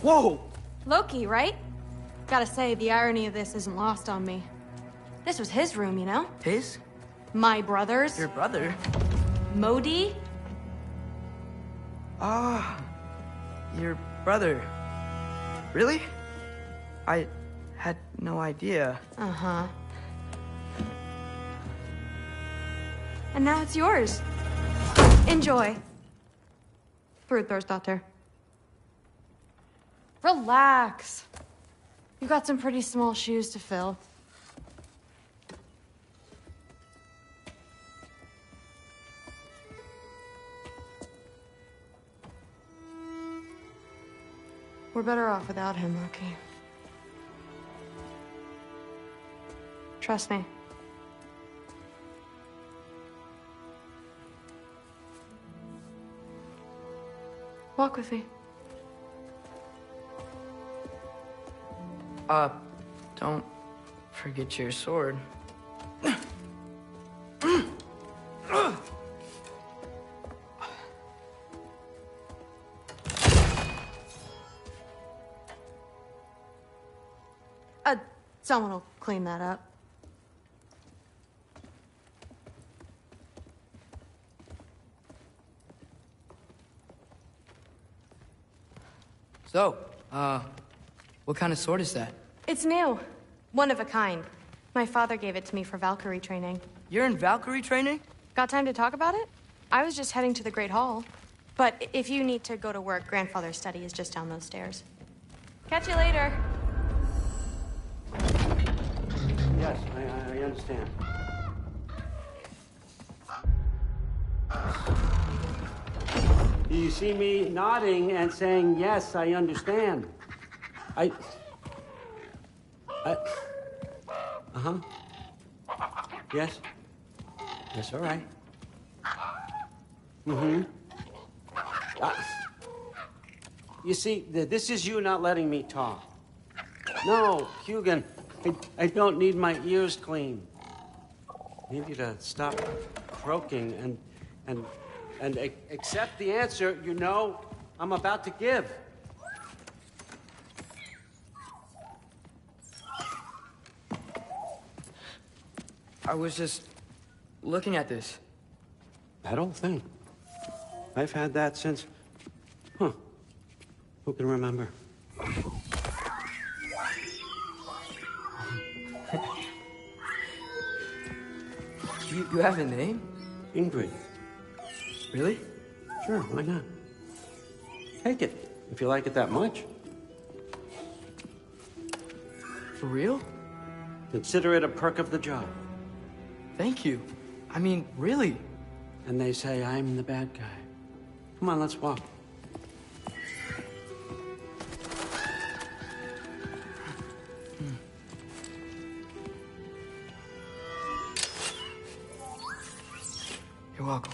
Whoa! Loki, right? Gotta say, the irony of this isn't lost on me. This was his room, you know? His? My brother's. Your brother? Modi? Ah, your brother. Really? I had no idea. Uh-huh. And now it's yours. Enjoy. Daughter. Relax. You've got some pretty small shoes to fill. We're better off without him, Loki. Trust me. Walk with me. Don't forget your sword. Someone will clean that up. So, what kind of sword is that? It's new. One of a kind. My father gave it to me for Valkyrie training. You're in Valkyrie training? Got time to talk about it? I was just heading to the Great Hall. But if you need to go to work, Grandfather's study is just down those stairs. Catch you later. Yes, I understand. You see me nodding and saying, yes, I understand. Uh-huh. Yes. Yes, all right. Mm-hmm. You see, this is you not letting me talk. No, Hugin, I don't need my ears cleaned. I need you to stop croaking and accept the answer you know I'm about to give. I was just looking at this. That old thing. I've had that since... Huh. Who can remember? You have a name? Ingrid. Really? Sure, why not? Take it, if you like it that much. For real? Consider it a perk of the job. Thank you. I mean, really. And they say I'm the bad guy. Come on, let's walk. You're welcome.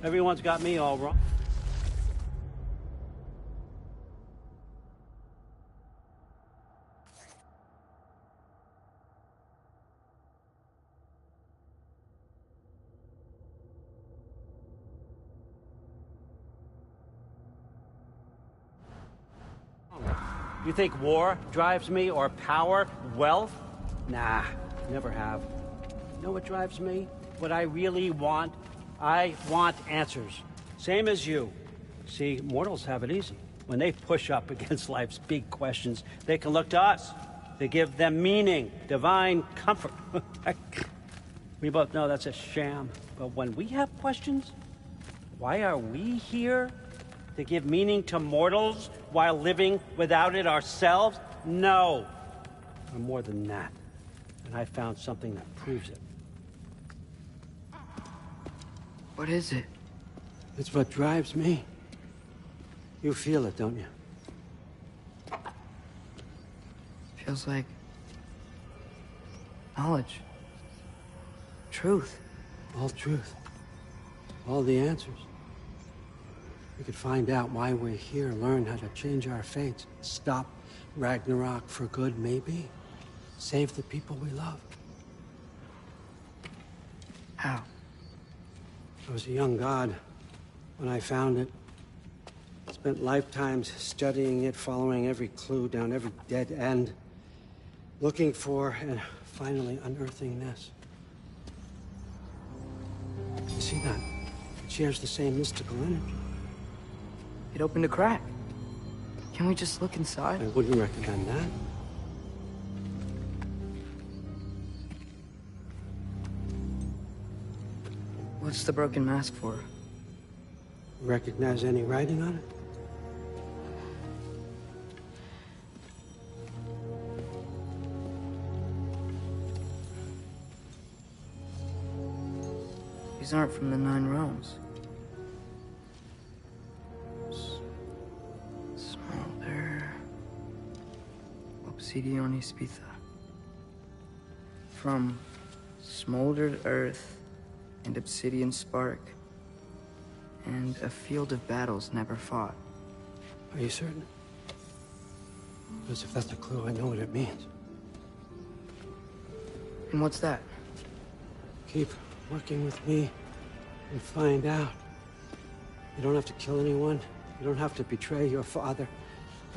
Everyone's got me all wrong. You think war drives me, or power, wealth? Nah, never have. You know what drives me? What I really want? I want answers. Same as you. See, mortals have it easy. When they push up against life's big questions, they can look to us. They give them meaning, divine comfort. We both know that's a sham. But when we have questions, why are we here? To give meaning to mortals while living without it ourselves? No. We're more than that. And I found something that proves it. What is it? It's what drives me. You feel it, don't you? Feels like knowledge. Truth. All truth. All the answers. We could find out why we're here, learn how to change our fates, stop ragnarok for good, maybe. Save the people we love. How? I was a young god when I found it. Spent lifetimes studying it, following every clue down every dead end, looking for and finally unearthing this. You see that? It shares the same mystical energy. It opened a crack. Can we just look inside? I wouldn't recommend that. What's the broken mask for? Recognize any writing on it? These aren't from the Nine Realms. Smolder. Obsidian Ispitha. From smoldered earth and obsidian spark. And a field of battles never fought. Are you certain? Because if that's a clue, I know what it means. And what's that? Keep working with me and find out. You don't have to kill anyone. You don't have to betray your father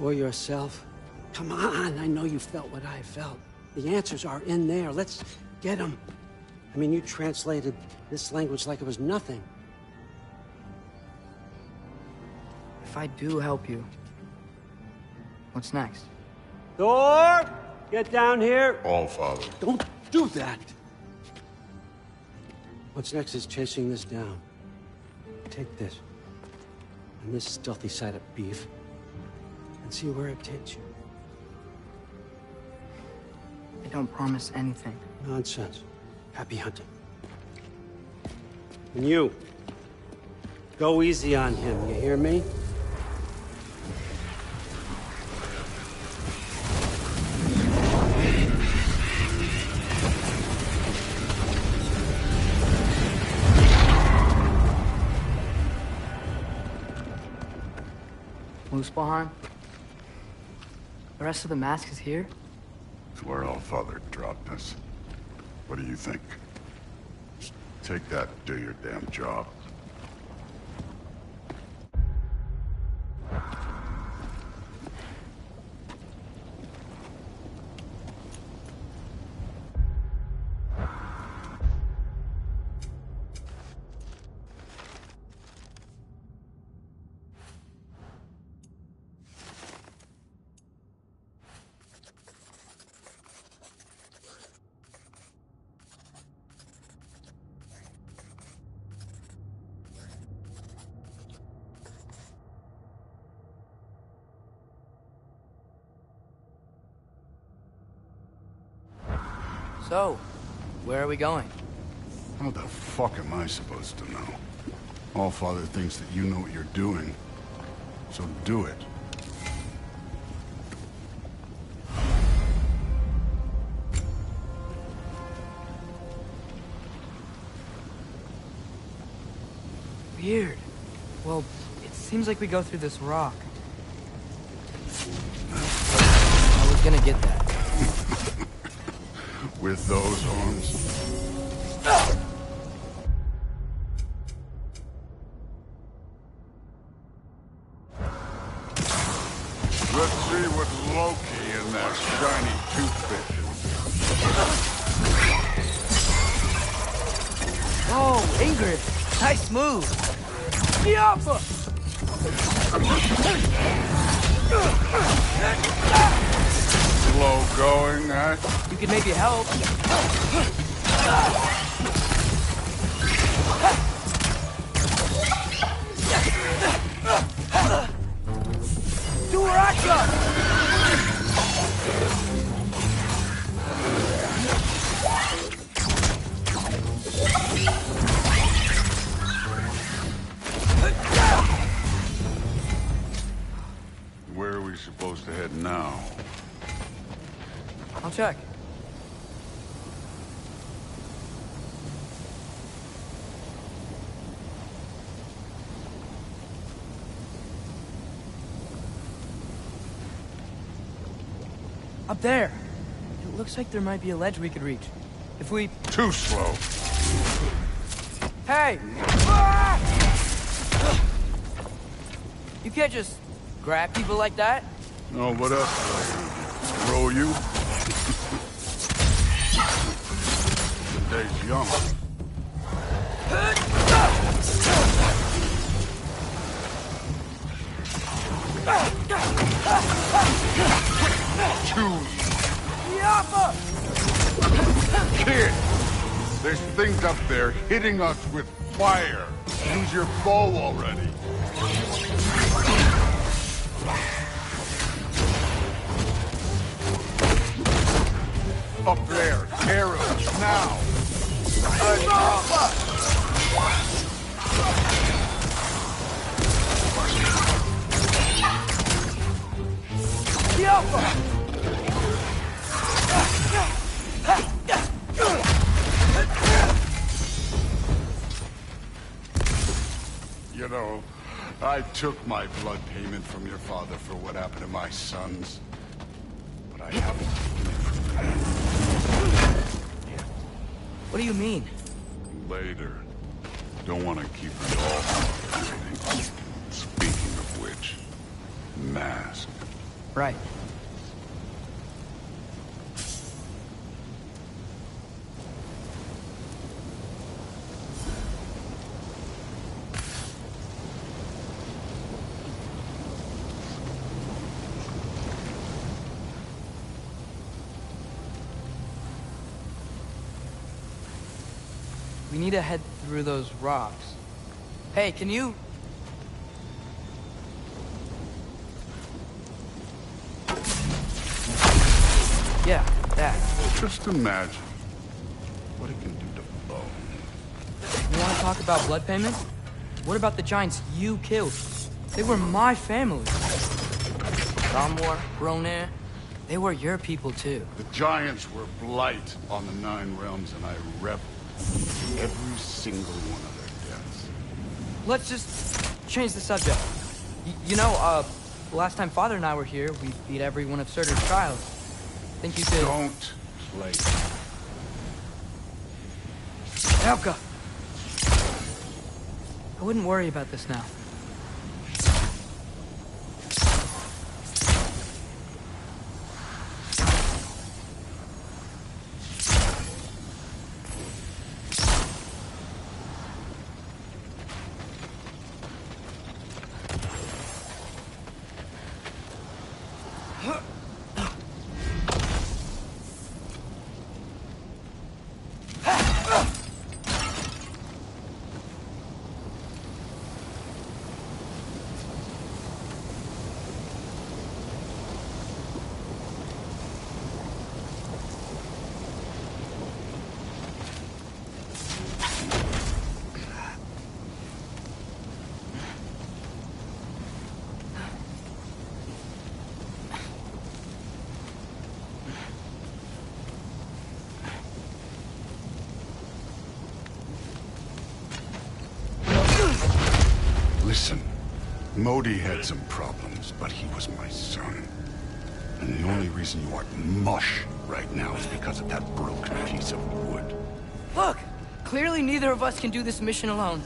or yourself. Come on, I know you felt what I felt. The answers are in there. Let's get them. I mean, you translated this language like it was nothing. If I do help you, what's next? Thor! Get down here! All Father. Don't do that! What's next is chasing this down. Take this, and this stealthy side of beef, and see where it takes you. I don't promise anything. Nonsense. Happy hunting. And you, go easy on him, you hear me? Muspelheim? The rest of the mask is here? It's where All Father dropped us. What do you think? Just take that and do your damn job. So, where are we going? How the fuck am I supposed to know? All Father thinks that you know what you're doing, so do it. Weird. Well, it seems like we go through this rock. I was gonna get that. With those arms. Let's see what Loki and that shiny toothpick is. Oh, Ingrid! Nice move! Diablo! Slow going, huh? You could maybe help. Where are we supposed to head now? I'll check. Up there. It looks like there might be a ledge we could reach. If we... Too slow. Hey! Ah! You can't just grab people like that. Oh, what else did I do? Throw you? The day's young. Kid! There's things up there hitting us with fire. Use your bow already. Up there, arrows, now! You know, I took my blood payment from your father for what happened to my sons. But I haven't taken it from you. What do you mean? Later. Don't want to keep it all. Speaking of which, mask. Right. We need to head through those rocks. Hey, can you... Yeah, that. Just imagine what it can do to bone. You want to talk about blood payment? What about the giants you killed? They were my family. Ramor, Roner, they were your people too. The giants were blight on the Nine Realms, and I reveled in every single one of their deaths. Let's just change the subject. You know, last time Father and I were here, we beat every one of Surtur's trials. Think you could... Don't play. Elka! I wouldn't worry about this now. Listen, Modi had some problems, but he was my son. And the only reason you aren't mush right now is because of that broken piece of wood. Look! Clearly neither of us can do this mission alone.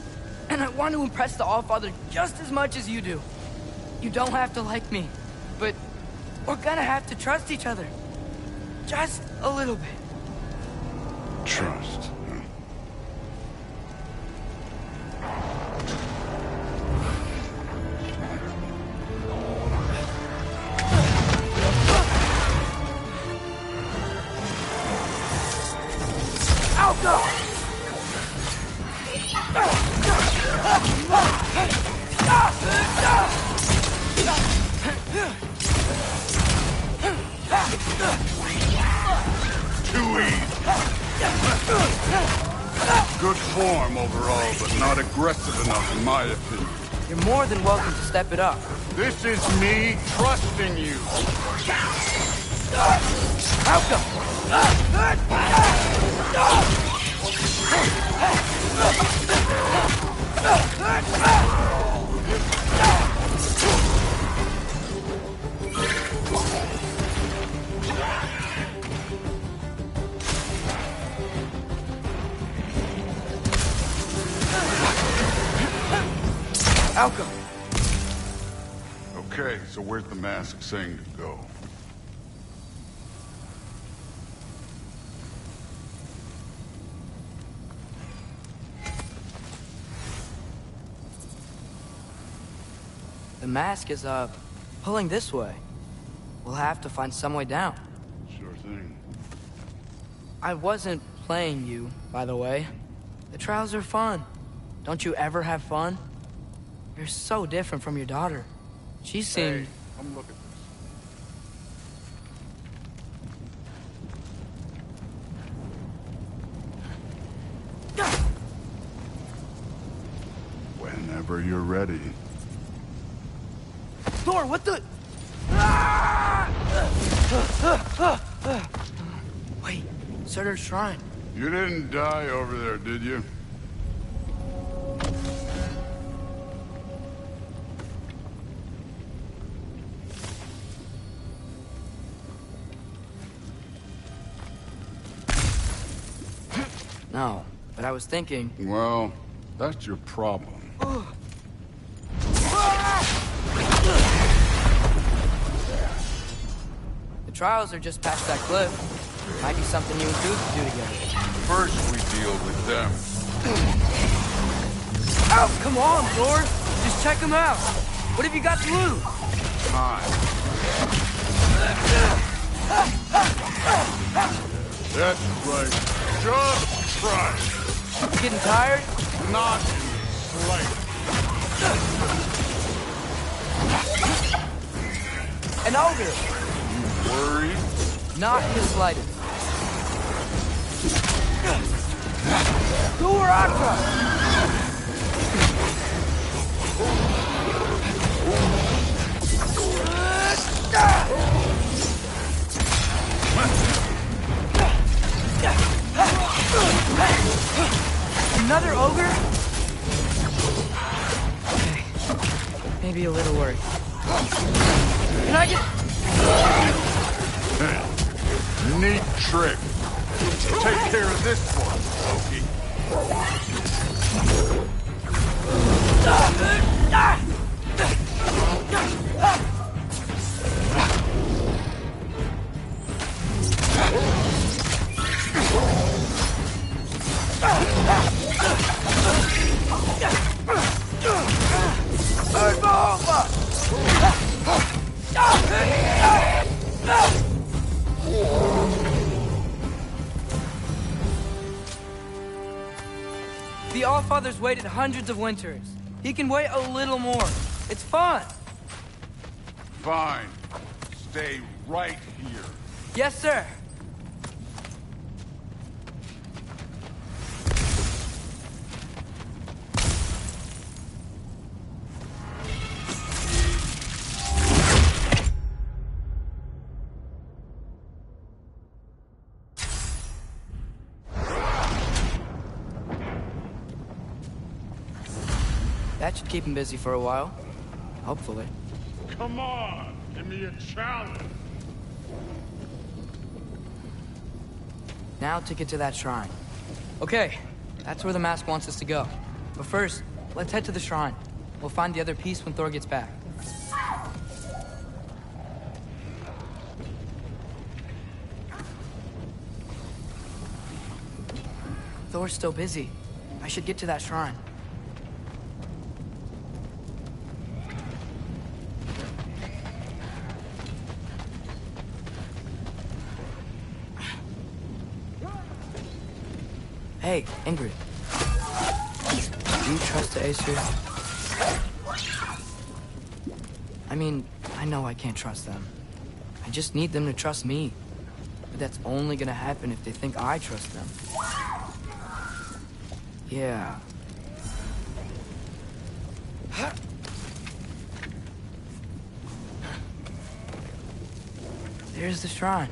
And I want to impress the Allfather just as much as you do. You don't have to like me, but we're gonna have to trust each other. Just a little bit. Trust, huh? Too easy. Good form overall, but not aggressive enough in my opinion. You're more than welcome to step it up. This is me trusting you. Alka! Okay, so where's the mask saying to go? The mask is, pulling this way. We'll have to find some way down. Sure thing. I wasn't playing you, by the way. The trials are fun. Don't you ever have fun? You're so different from your daughter. She seemed... Hey, come look at this. Whenever you're ready. Thor, what the... Wait, Surtur's shrine. You didn't die over there, did you? No, but I was thinking... Well, that's your problem. The trials are just past that cliff. Might be something you and Dude could do together. First, we deal with them. Oh, come on, Thor! Just check them out. What have you got to lose? Time. That's right. Just try it. Getting tired? Not in the slightest. An ogre! Worried? Not in the slightest. Thor Aqua! Another ogre? Okay. Maybe a little worried. Can I get... Neat trick. Take care of this one, Loki. The Allfather's waited hundreds of winters. He can wait a little more. It's fun. Fine. Stay right here. Yes, sir. That should keep him busy for a while. Hopefully. Come on, give me a challenge. Now to get to that shrine. Okay, that's where the mask wants us to go. But first, let's head to the shrine. We'll find the other piece when Thor gets back. Thor's still busy. I should get to that shrine. Hey, Ingrid. Do you trust the Aesir? I mean, I know I can't trust them. I just need them to trust me. But that's only gonna happen if they think I trust them. Yeah. There's the shrine.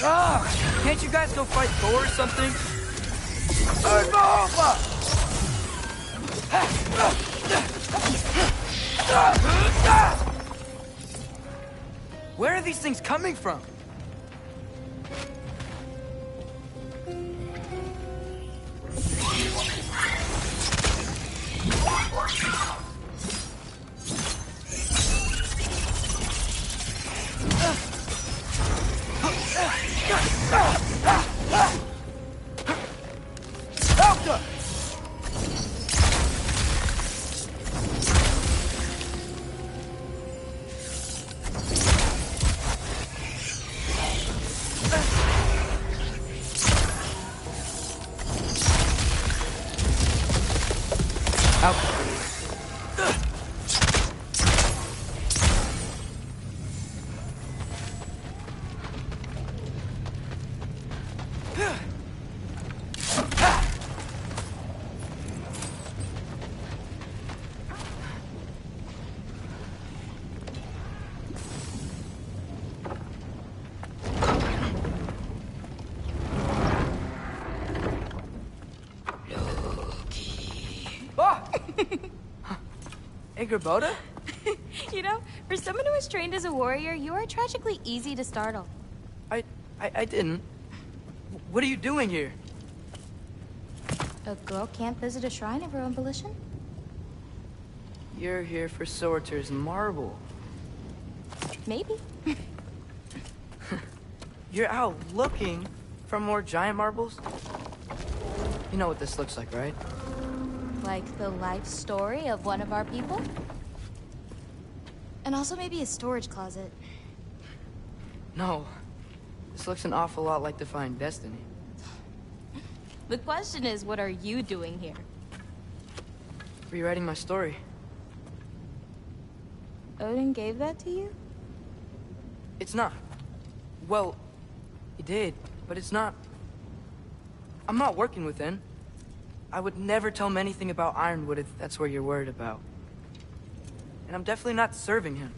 Ah! Can't you guys go fight Thor or something? Where are these things coming from? Hey, Gerboda? You know, for someone who was trained as a warrior, you are tragically easy to startle. I didn't. What are you doing here? A girl can't visit a shrine of her own volition? You're here for Sorter's marble. Maybe. You're out looking for more giant marbles? You know what this looks like, right? Like the life story of one of our people? And also maybe a storage closet. No. This looks an awful lot like Defying Destiny. The question is, what are you doing here? Rewriting my story. Odin gave that to you? It's not. Well, he did, but it's not. I'm not working with him. I would never tell him anything about Ironwood if that's what you're worried about. And I'm definitely not serving him.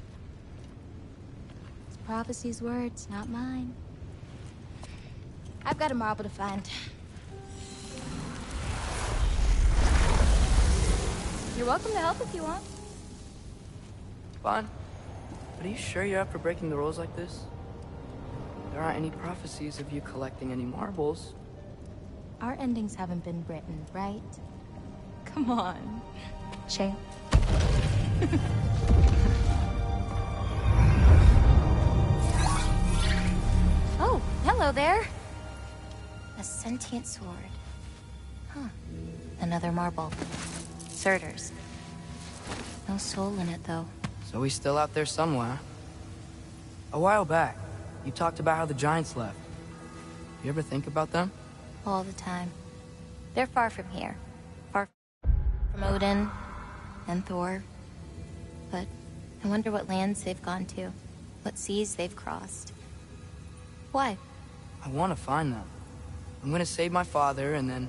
It's prophecy's words, not mine. I've got a marble to find. You're welcome to help if you want. Fine. But are you sure you're up for breaking the rules like this? There aren't any prophecies of you collecting any marbles. Our endings haven't been written, right? Come on, champ. Oh, hello there. A sentient sword. Huh. Another marble. Surtur's. No soul in it, though. So he's still out there somewhere. A while back, you talked about how the giants left. You ever think about them? All the time. They're far from here. Far from Odin and Thor. But I wonder what lands they've gone to. What seas they've crossed. Why? I want to find them. I'm gonna save my father, and then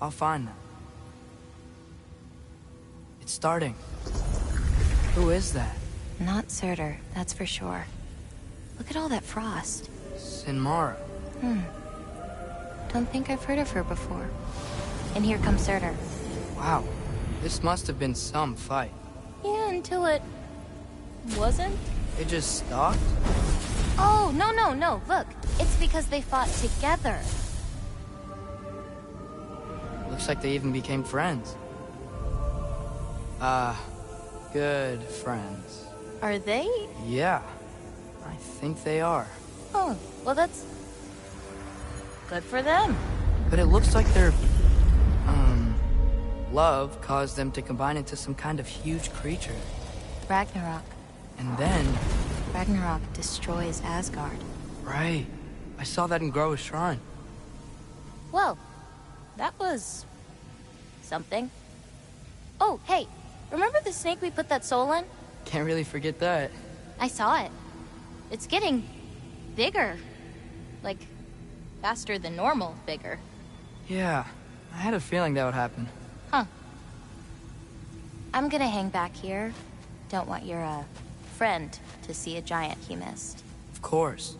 I'll find them. It's starting. Who is that? Not Surtur, that's for sure. Look at all that frost. Sinmara. Don't think I've heard of her before. And here comes Surtur. Wow. This must have been some fight. Yeah, until it... wasn't? It just stopped? Oh, no. Look, it's because they fought together. Looks like they even became friends. Good friends. Are they? Yeah. I think they are. Oh, well that's... good for them. But it looks like their... love caused them to combine into some kind of huge creature. Ragnarok. And then... Ragnarok destroys Asgard. Right. I saw that in Groa's shrine. Well, that was... something. Oh, hey, remember the snake we put that soul in? Can't really forget that. I saw it. It's getting... bigger. Like, faster than normal bigger. Yeah, I had a feeling that would happen. Huh. I'm gonna hang back here. Don't want your, friend to see a giant he missed. Of course.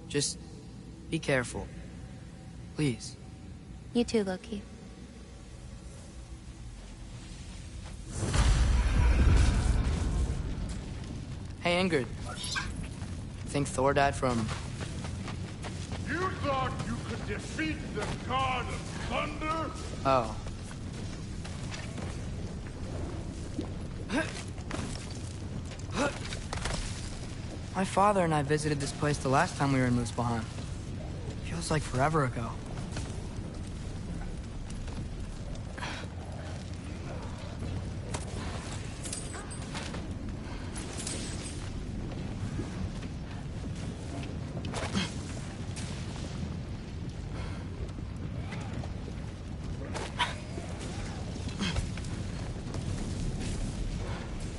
Just be careful. Please. You too, Loki. Hey, Ingrid. Think Thor died from... You thought you could defeat the god of thunder? Oh. My father and I visited this place the last time we were in Muspelheim. Feels like forever ago.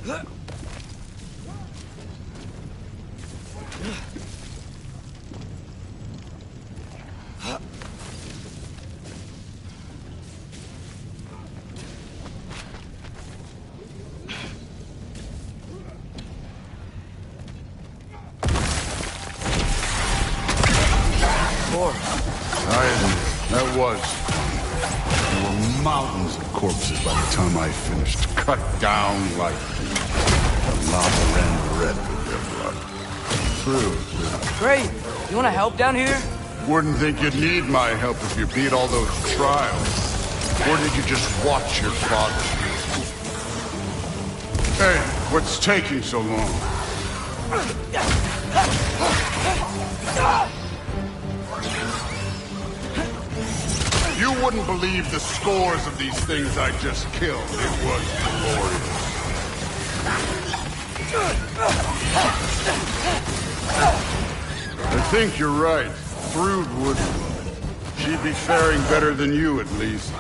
That was. There were mountains of corpses by the time I finished. Cut down like the lava ran red with their blood. True. Great. You want to help down here? Wouldn't think you'd need my help if you beat all those trials. Or did you just watch your father? Hey, what's taking so long? You wouldn't believe the scores of these things I just killed. It was glorious. I think you're right. Thrud would. She'd be faring better than you, at least.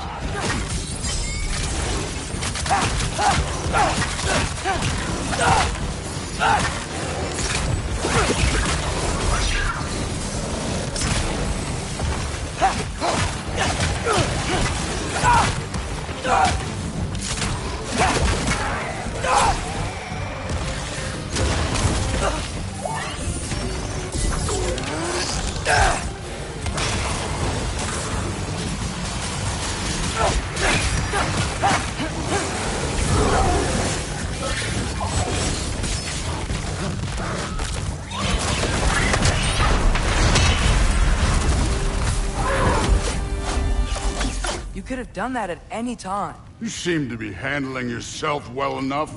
You could have done that at any time. You seem to be handling yourself well enough.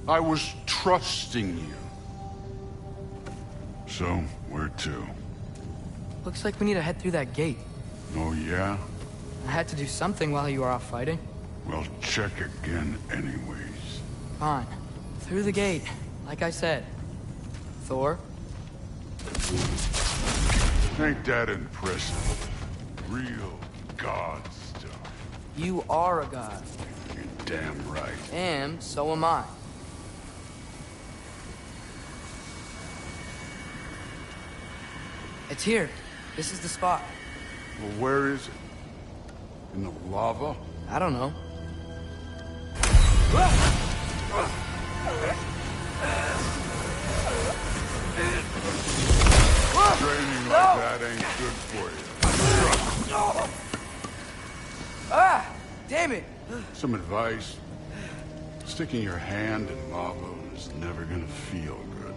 I was trusting you. So, where to? Looks like we need to head through that gate. Oh, yeah? I had to do something while you were off fighting. Well, check again anyways. Fine. Through the gate, like I said. Thor? Ain't that impressive? Real god stuff. You are a god. You're damn right. And so am I. It's here. This is the spot. Well, where is it? In the lava? I don't know. Training like that ain't good for you. Ah! Damn it! Some advice. Sticking your hand in lava is never gonna feel good.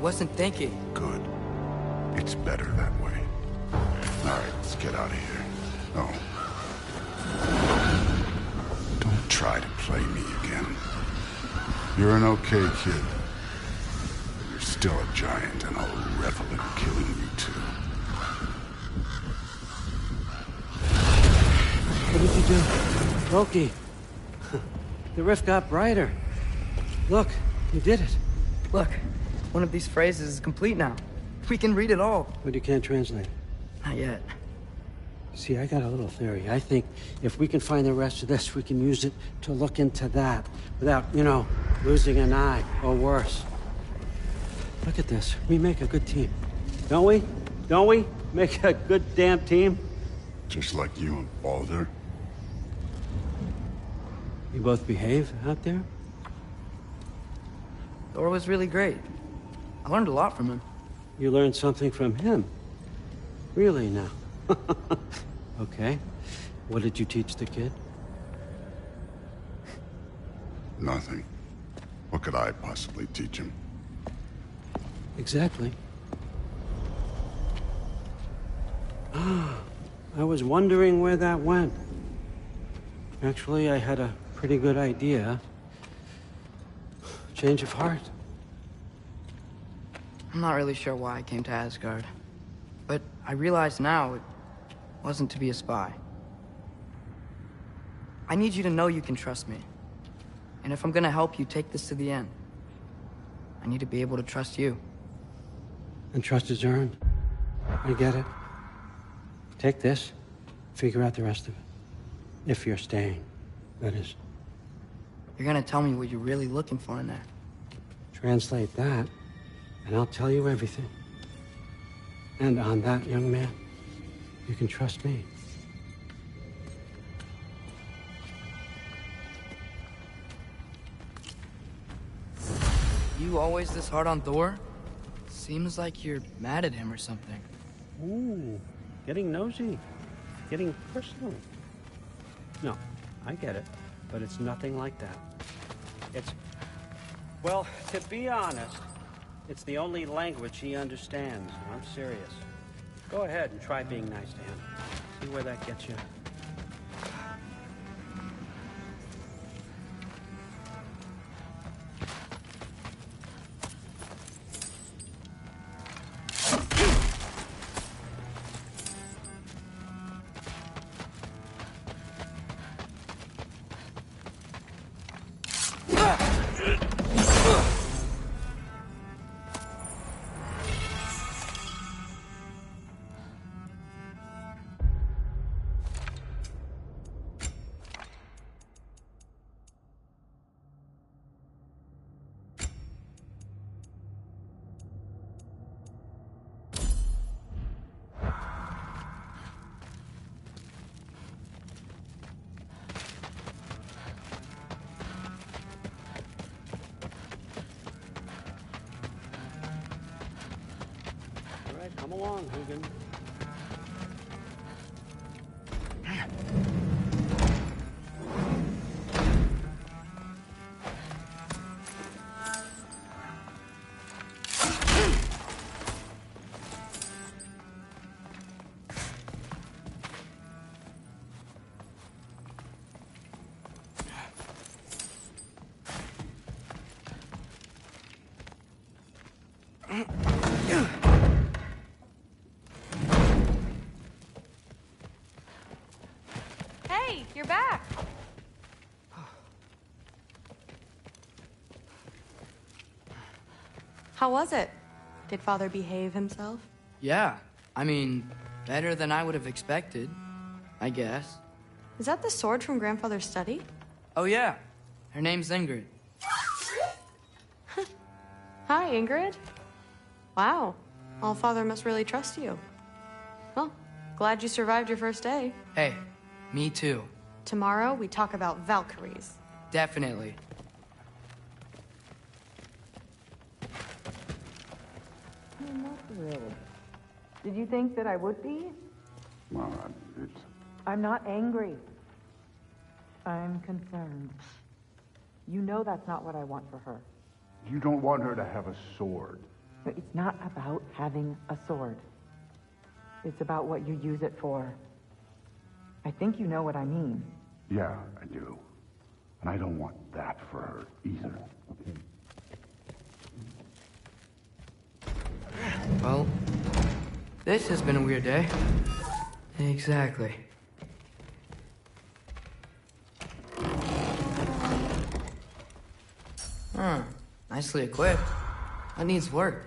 Wasn't thinking. Good. It's better that way. Alright, let's get out of here. Oh. Don't try to play me again. You're an okay kid. But you're still a giant, and I'll revel in killing you too. What did you do? Loki. The rift got brighter. Look, you did it. Look, one of these phrases is complete now. We can read it all. But you can't translate. Not yet. See, I got a little theory. I think if we can find the rest of this, we can use it to look into that without, losing an eye or worse. Look at this. We make a good team. Don't we? Don't we? Make a good damn team? Just like you and Baldur. You both behave out there? Thor was really great. I learned a lot from him. You learned something from him? Really now? Okay. What did you teach the kid? Nothing. What could I possibly teach him? Exactly. I was wondering where that went. Actually, I had a pretty good idea. Change of heart. I'm not really sure why I came to Asgard. But I realize now it wasn't to be a spy. I need you to know you can trust me. And if I'm gonna help you take this to the end, I need to be able to trust you. And trust is earned. I get it. Take this, figure out the rest of it. If you're staying, that is. You're gonna tell me what you're really looking for in there. Translate that, and I'll tell you everything. And on that, young man, you can trust me. You always this hard on Thor? Seems like you're mad at him or something. Ooh, getting nosy, getting personal. No, I get it, but it's nothing like that. Well, to be honest, it's the only language he understands. I'm serious. Go ahead and try being nice to him. See where that gets you. Come along, Hugin. Hey, you're back. How was it? Did Father behave himself? Yeah, I mean, better than I would have expected, I guess. Is that the sword from Grandfather's study? Oh yeah, her name's Ingrid. Hi, Ingrid. Wow, All-Father must really trust you. Well, glad you survived your first day. Hey, me too. Tomorrow, we talk about Valkyries. Definitely. Not really. Did you think that I would be? Well, I'm not angry. I'm concerned. You know that's not what I want for her. you don't want her to have a sword. But it's not about having a sword. It's about what you use it for. I think you know what I mean. Yeah, I do. And I don't want that for her either. Well, this has been a weird day. Exactly. Huh. Nicely equipped. That needs work.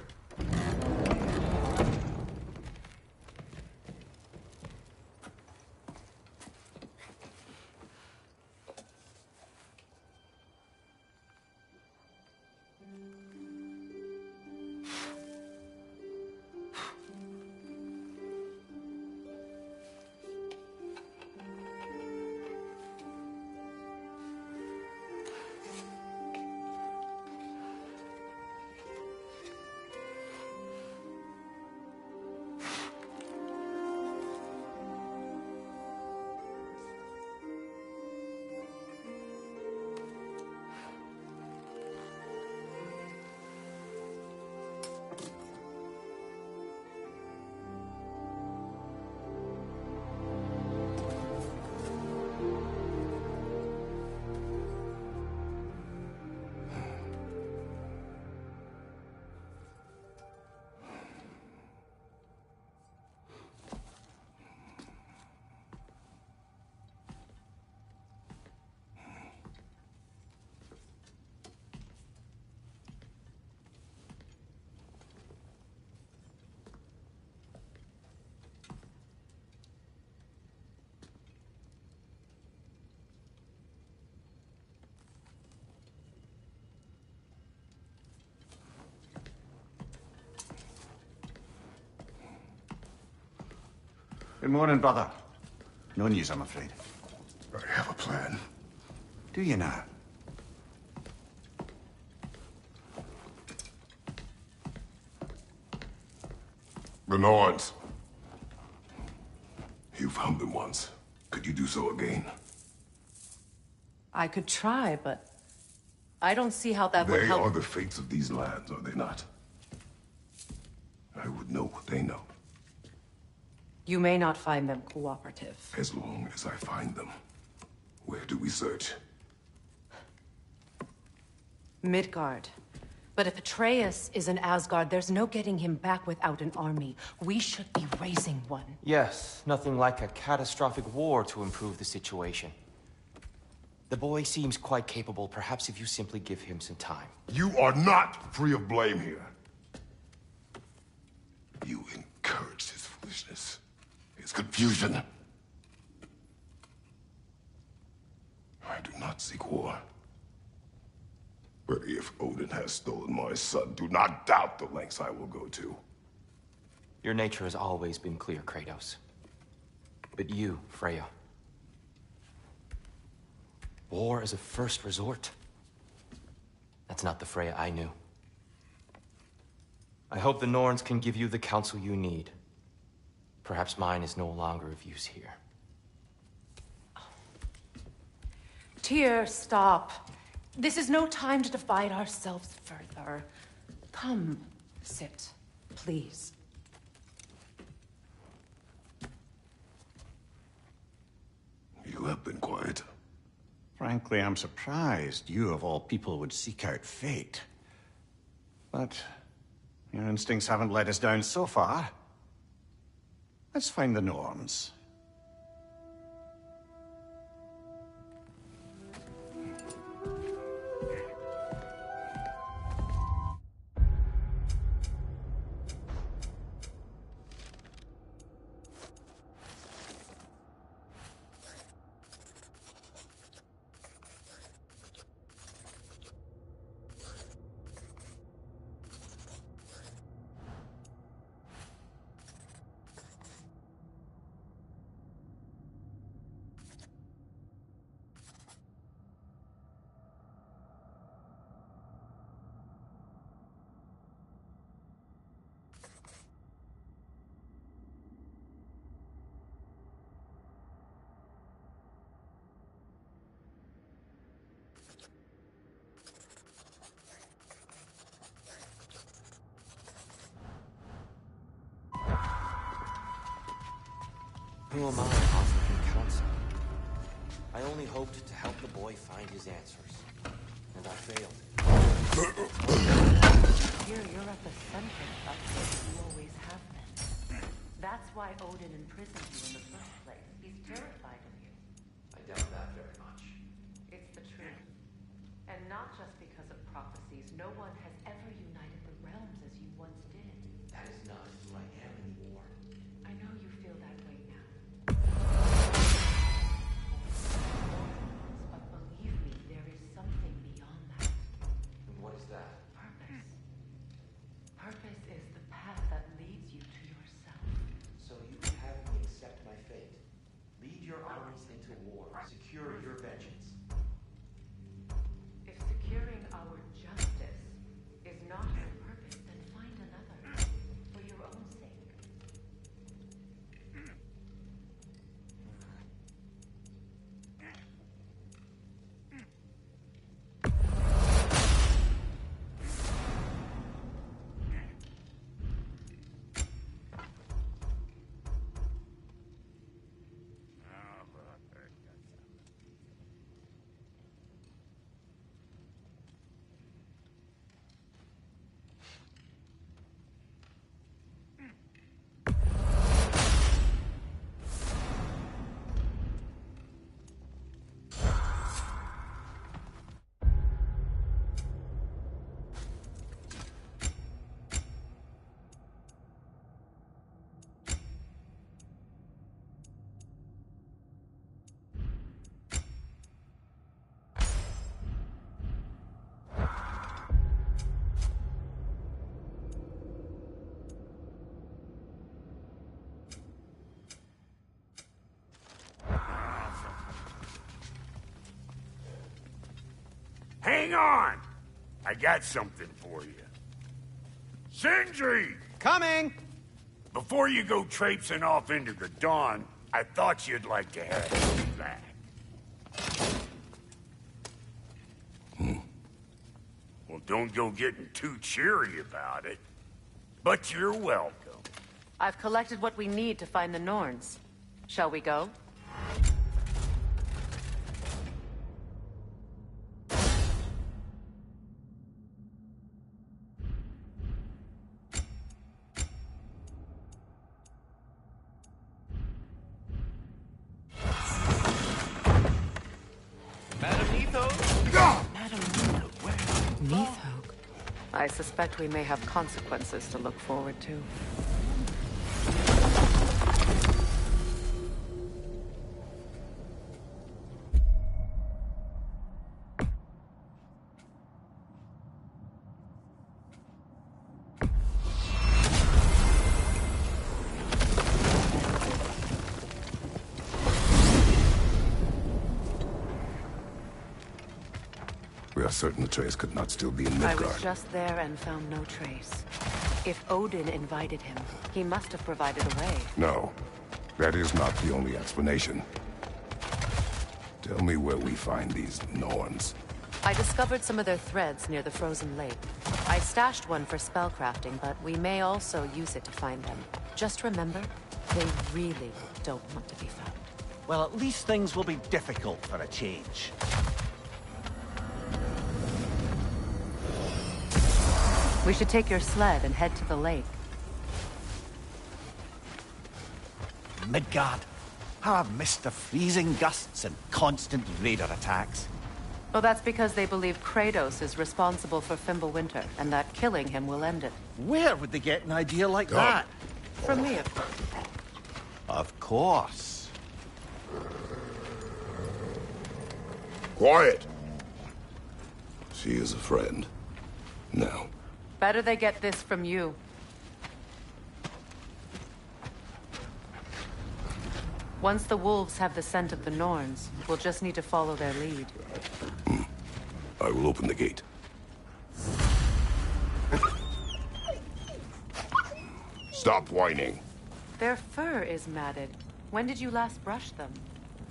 Good morning, brother. No news, I'm afraid. I have a plan. Do you now? The Norns. You found them once. Could you do so again? I could try, but I don't see how that would They help. are the fates of these lands, are they not? I would know what they know, You may not find them cooperative. as long as I find them. Where do we search? Midgard. But if Atreus is in Asgard, there's no getting him back without an army. We should be raising one. Yes, nothing like a catastrophic war to improve the situation. The boy seems quite capable. Perhaps if you simply give him some time. You are not free of blame here. You encouraged his foolishness, his confusion. I do not seek war. But if Odin has stolen my son, do not doubt the lengths I will go to. Your nature has always been clear, Kratos. But you, Freya. War is a first resort. That's not the Freya I knew. I hope the Norns can give you the counsel you need. Perhaps mine is no longer of use here. Tyr, stop. This is no time to divide ourselves further. Come, sit, please. You have been quiet. Frankly, I'm surprised you, of all people, would seek out fate. But your instincts haven't let us down so far. Let's find the Norns. Who am I to offer him counsel? I only hoped to help the boy find his answers. And I failed. Here, you're at the center of what you always have been. That's why Odin imprisoned you in the first place. He's terrified of you. I doubt that very much. It's the truth. And not just because of prophecies. No one has ever united the realms as you once did. That is not who I am anymore. I know you feel that way now. But believe me, there is something beyond that. And what is that? Purpose. Purpose is the path that leads you to yourself. So you would have me accept my fate. Lead your armies into war. Secure your vengeance. If securing our justice is not your purpose, then find another. For your own sake. Hang on! I got something for you. Sindri! Coming! Before you go traipsing off into the dawn, I thought you'd like to have some back. Well, don't go getting too cheery about it. But you're welcome. I've collected what we need to find the Norns. Shall we go? I suspect we may have consequences to look forward to. We are certain the trace could not still be in I Midgard. was just there and found no trace. If Odin invited him, he must have provided a way. No, that is not the only explanation. Tell me where we find these Norns. I discovered some of their threads near the frozen lake. I stashed one for spellcrafting, but we may also use it to find them. Just remember, they really don't want to be found. Well, at least things will be difficult for a change. We should take your sled and head to the lake. Midgard. How I've missed the freezing gusts and constant raider attacks. Well, that's because they believe Kratos is responsible for Fimbulwinter, and that killing him will end it. Where would they get an idea like that? From me, of course. Of course. Quiet! She is a friend. Now. Better they get this from you. Once the wolves have the scent of the Norns, we'll just need to follow their lead. I will open the gate. Stop whining. Their fur is matted. When did you last brush them?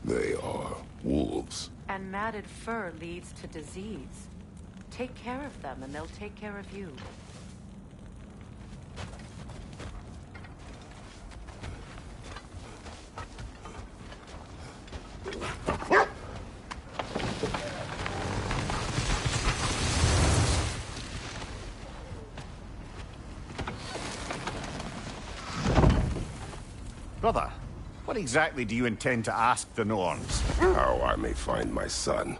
They are wolves. And matted fur leads to disease. Take care of them, and they'll take care of you. Brother, what exactly do you intend to ask the Norns? How I may find my son.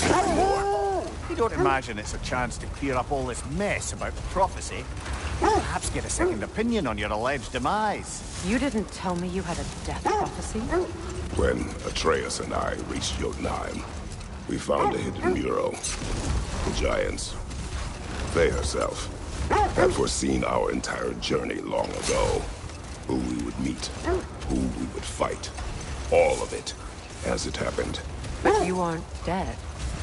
Nothing more. You don't imagine it's a chance to clear up all this mess about the prophecy? Perhaps get a second opinion on your alleged demise. You didn't tell me you had a death prophecy? When Atreus and I reached Jotunheim, we found a hidden mural. The giants, they herself, had foreseen our entire journey long ago. Who we would meet, who we would fight. All of it, as it happened. But you aren't dead.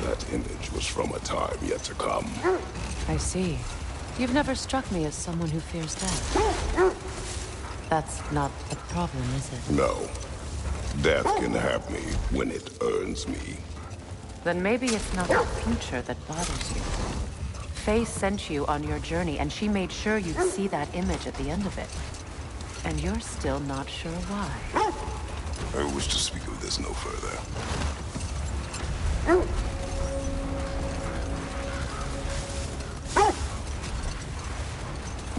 That image was from a time yet to come. I see. You've never struck me as someone who fears death. That's not a problem, is it? No. Death can have me when it earns me. Then maybe it's not the future that bothers you. Faye sent you on your journey, and she made sure you'd see that image at the end of it. And you're still not sure why. I wish to speak of this no further.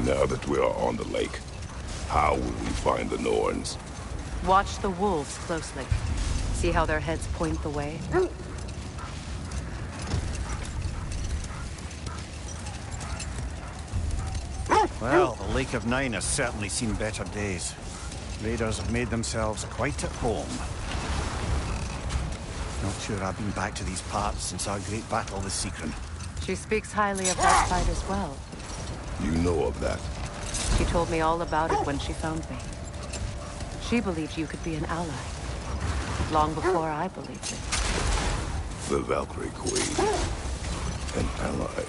Now that we are on the lake, how will we find the Norns? Watch the wolves closely. See how their heads point the way? Well, the Lake of Nine has certainly seen better days. Raiders have made themselves quite at home. Not sure I've been back to these parts since our great battle with Seekron. She speaks highly of that fight as well. You know of that? She told me all about it when she found me. She believed you could be an ally. Long before I believed it. The Valkyrie Queen. An ally.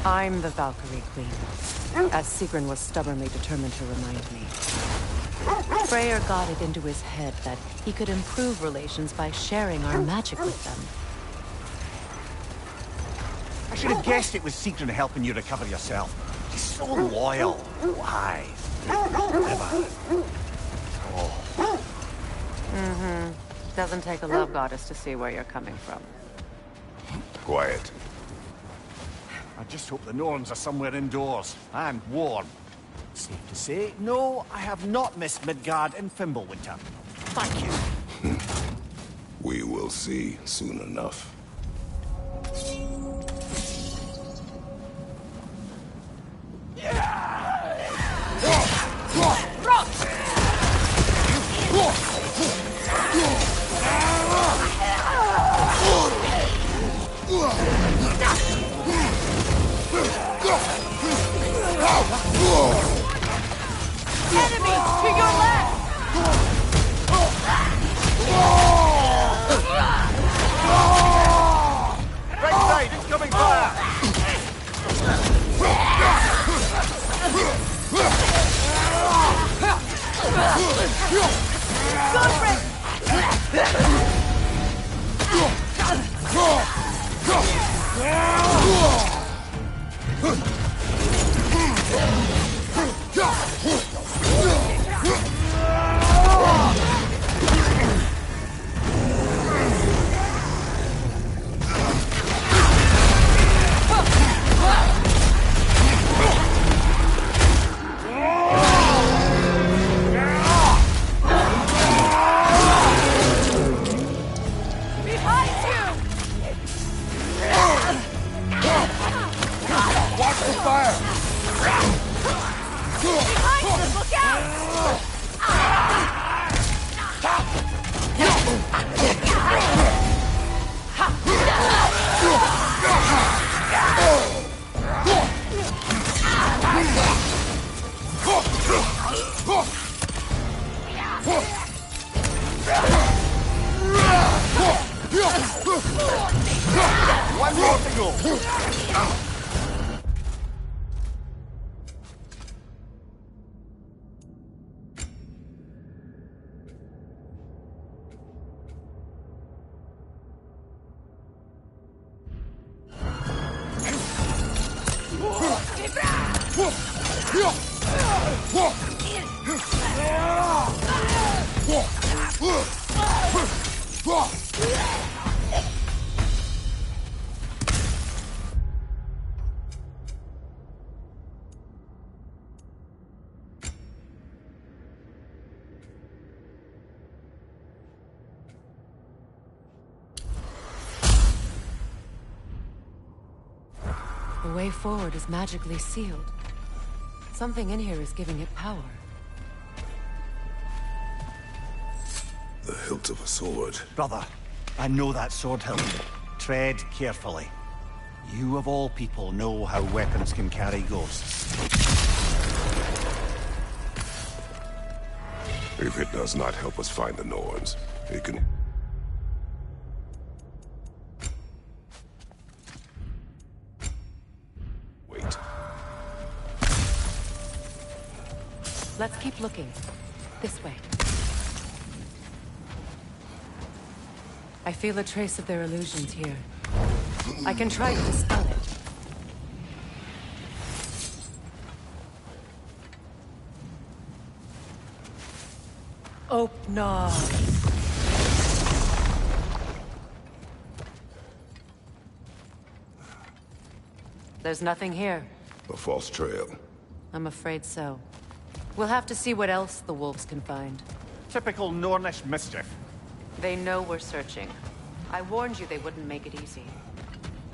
I'm the Valkyrie Queen, as Sigrun was stubbornly determined to remind me. Freyr got it into his head that he could improve relations by sharing our magic with them. I should have guessed it was Sigrun helping you recover yourself. She's so loyal, wise, clever. Oh. Mm-hmm. Doesn't take a love goddess to see where you're coming from. Quiet. I just hope the Norns are somewhere indoors, and warm. Safe to say, no, I have not missed Midgard and Fimbulwinter. Thank you. We will see soon enough. Enemy to your left! Right side, incoming fire! One more to go. The way forward is magically sealed. Something in here is giving it power. The hilt of a sword. Brother, I know that sword hilt. Tread carefully. You of all people know how weapons can carry ghosts. If it does not help us find the Norns, it can... Wait. Let's keep looking. This way. I feel a trace of their illusions here. I can try to dispel it. Open. There's nothing here. A false trail. I'm afraid so. We'll have to see what else the wolves can find. Typical Nornish mischief. They know we're searching. I warned you they wouldn't make it easy.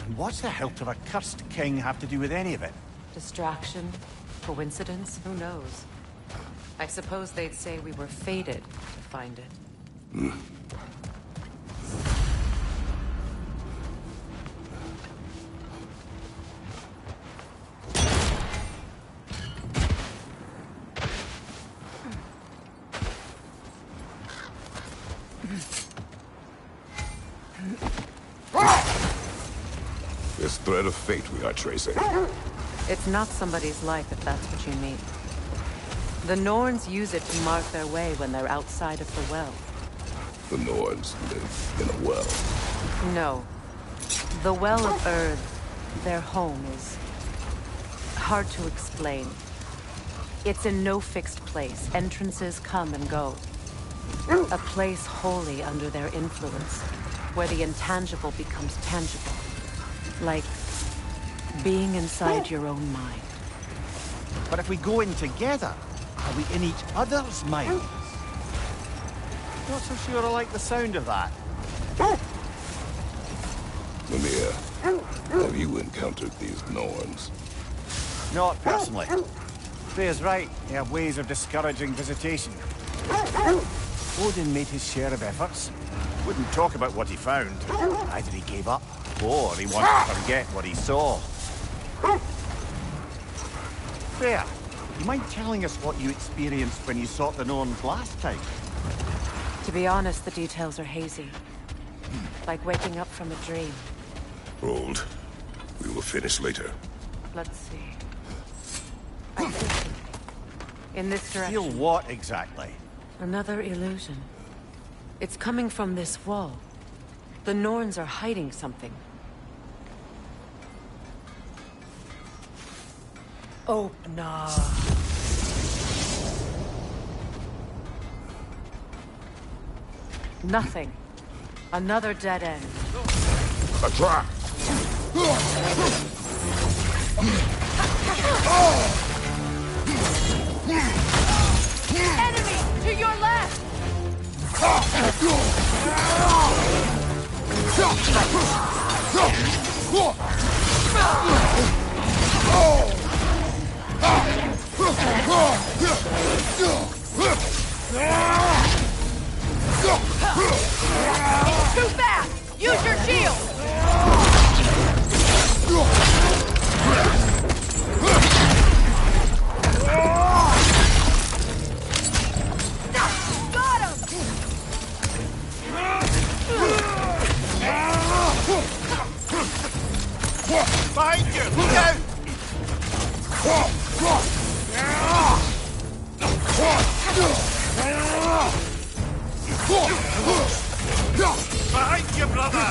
And what's the hilt of a cursed king have to do with any of it? Distraction? Coincidence? Who knows? I suppose they'd say we were fated to find it. This thread of fate we are tracing. It's not somebody's life, if that's what you mean. The Norns use it to mark their way when they're outside of the well. The Norns live in a well. No. The Well of Earth, their home, is hard to explain. It's in no fixed place. Entrances come and go. A place wholly under their influence, where the intangible becomes tangible. Like being inside your own mind. But if we go in together, are we in each other's minds? Not so sure I like the sound of that. Mimir, have you encountered these Norns? Not personally. Freya's right. They have ways of discouraging visitation. Odin made his share of efforts. Wouldn't talk about what he found. Either he gave up, or he wanted to forget what he saw. Freya, you mind telling us what you experienced when you sought the Norns last time? To be honest, the details are hazy. Like waking up from a dream. Hold. We will finish later. Let's see. I feel something. In this direction. Feel what exactly? Another illusion. It's coming from this wall. The Norns are hiding something. Oh, nah. Nothing. Another dead end. A trap! Enemy! To your left! Too fast! Use your shield! Got him! Behind you! Look out! Behind you, brother!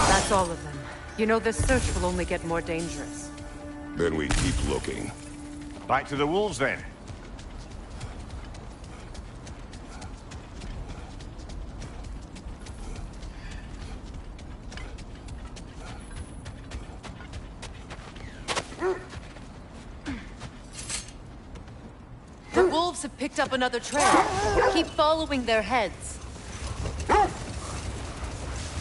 That's all of them. You know, this search will only get more dangerous. Then we keep looking. Back to the wolves, then. The wolves have picked up another trail. Keep following their heads.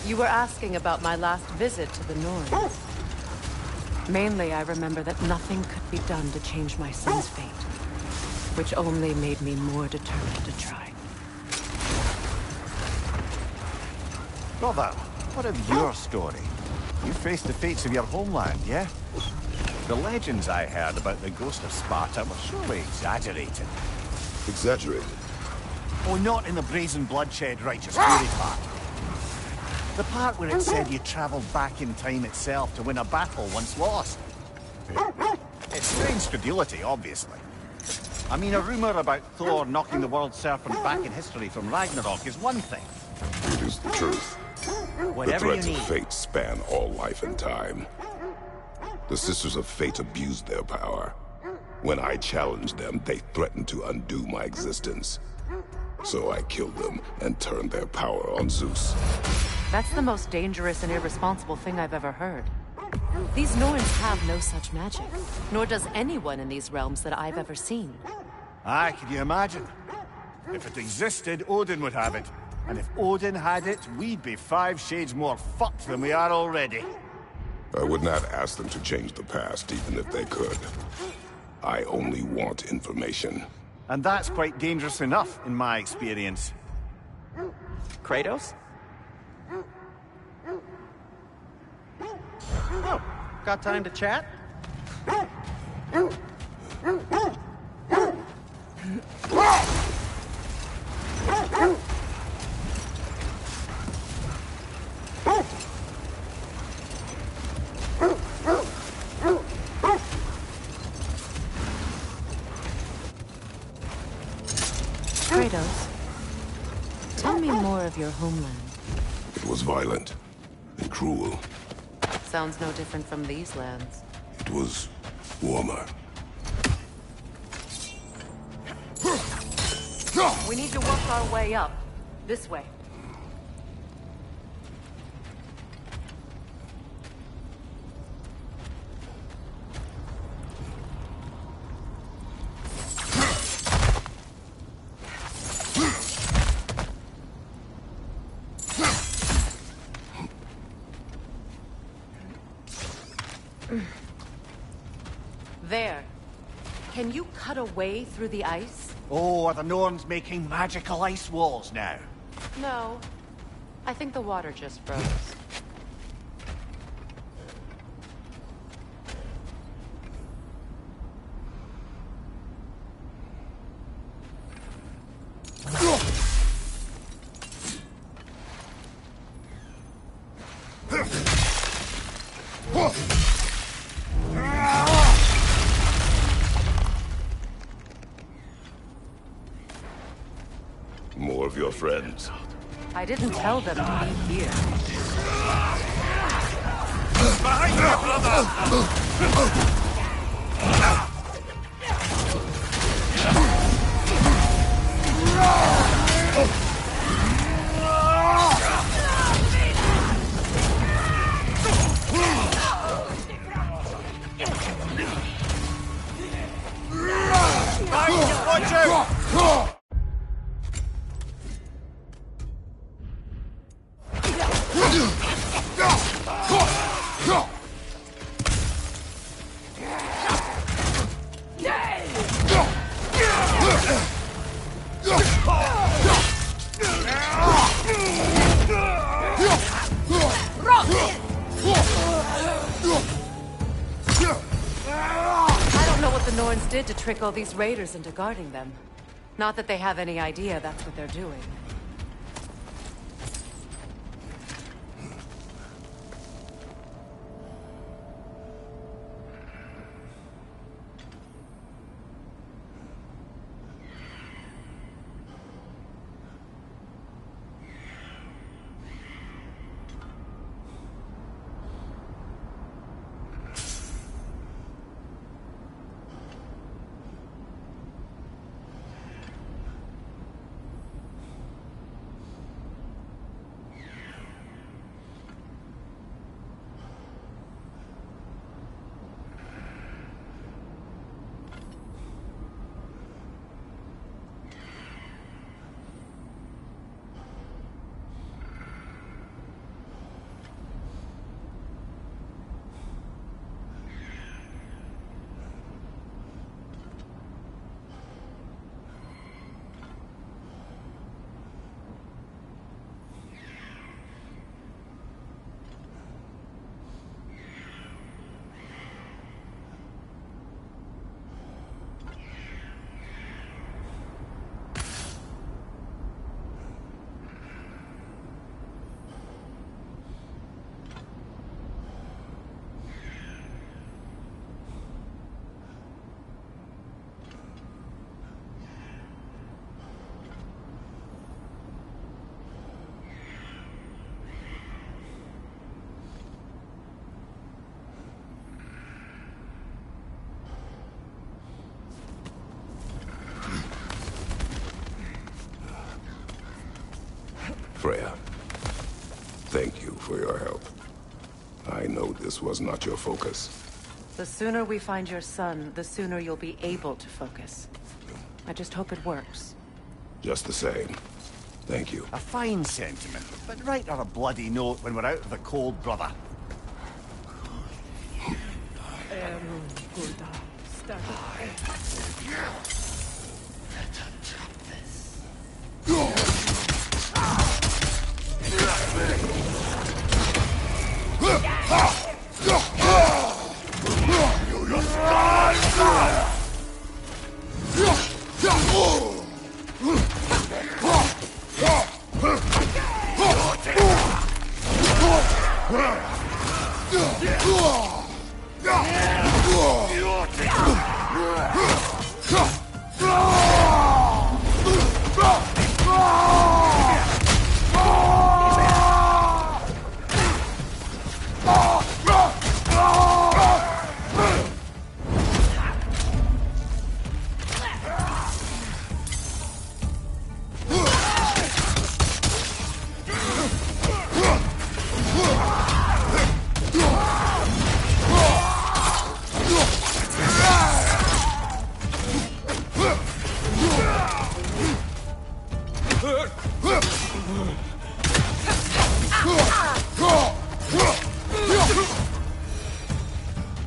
You were asking about my last visit to the North. Mainly, I remember that nothing could be done to change my son's fate, which only made me more determined to try. Brother, what of your story? You faced the fates of your homeland, yeah? The legends I heard about the ghost of Sparta were surely exaggerated. Exaggerated? Oh, not in the brazen bloodshed righteous fury part. The part where it said you traveled back in time itself to win a battle once lost. It's strange credulity, obviously. I mean, a rumor about Thor knocking the world serpent back in history from Ragnarok is one thing. It is the truth. Whatever the threads you of need. fate span all life and time. The Sisters of Fate abused their power. When I challenged them, they threatened to undo my existence. So I killed them and turned their power on Zeus. That's the most dangerous and irresponsible thing I've ever heard. These Norns have no such magic, nor does anyone in these realms that I've ever seen. Aye, can you imagine? If it existed, Odin would have it. And if Odin had it, we'd be 5 shades more fucked than we are already. I would not ask them to change the past, even if they could. I only want information. And that's quite dangerous enough, in my experience. Kratos? Oh, got time to chat? Tell me more of your homeland. It was violent and cruel. Sounds no different from these lands. It was warmer. We need to work our way up. This way. There. Can you cut a way through the ice? Oh, are the Norns making magical ice walls now? No. I think the water just froze. More of your friends. I didn't tell them to be here. Behind you, brother! Watch out! I don't know what the Norns did to trick all these raiders into guarding them. Not that they have any idea that's what they're doing. Freya, thank you for your help. I know this was not your focus. The sooner we find your son, the sooner you'll be able to focus. I just hope it works. Just the same, thank you. A fine sentiment, but write her a bloody note when we're out of the cold, brother.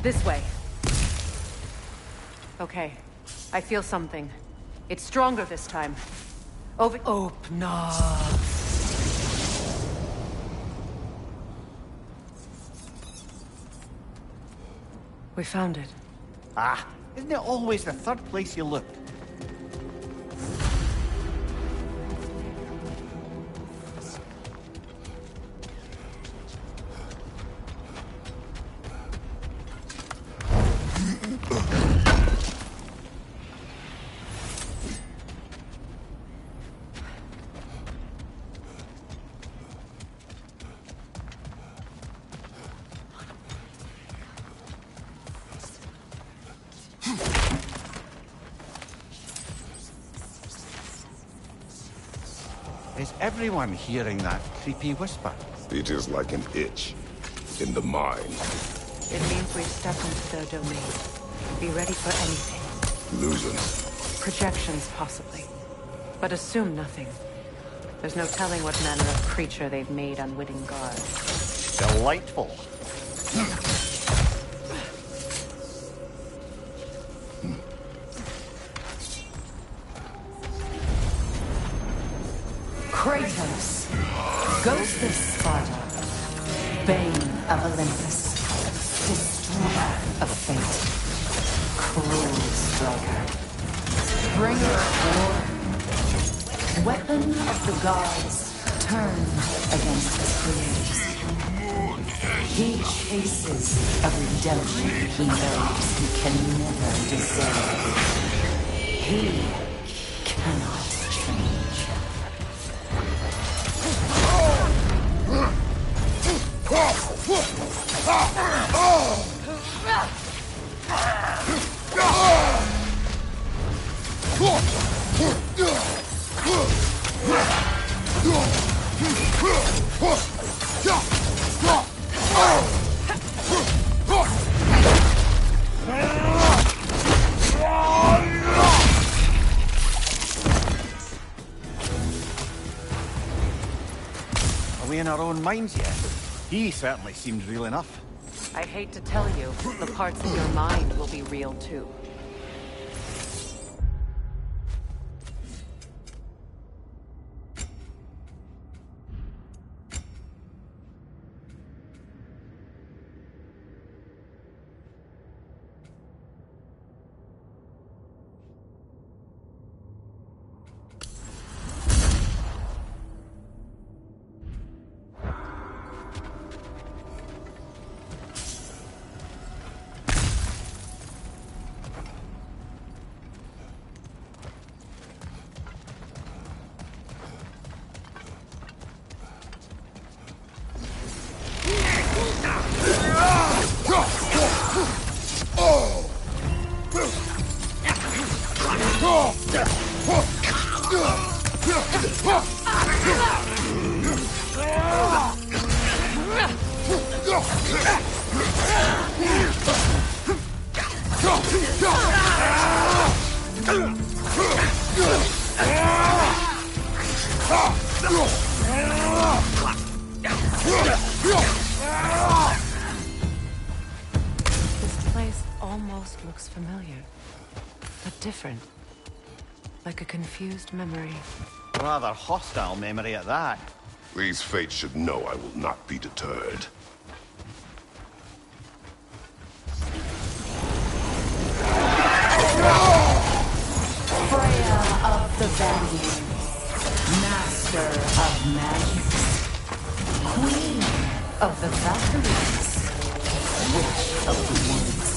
This way. Okay. I feel something. It's stronger this time. Open up. We found it. Ah, isn't it always the third place you look? Is everyone hearing that creepy whisper? It is like an itch in the mind. It means we've stepped into their domain. Be ready for anything. Illusions. Projections, possibly. But assume nothing. There's no telling what manner of creature they've made unwitting guard. Delightful. Kratos, Ghost of Sparta, Bane of Olympus, Destroyer of Fate, Cruel Striker, Bringer of War, Weapon of the Gods, turned against his creators. He chases a redemption he knows he can never deserve. He cannot change. Are we in our own minds yet? He certainly seemed real enough. I hate to tell you, the parts in your mind will be real too. This place almost looks familiar, but different. Like a confused memory. Rather hostile memory at that. These fates should know I will not be deterred. Freya of the Vanguard, Master of Magic, Queen of the Valkyries, Witch of the Woods,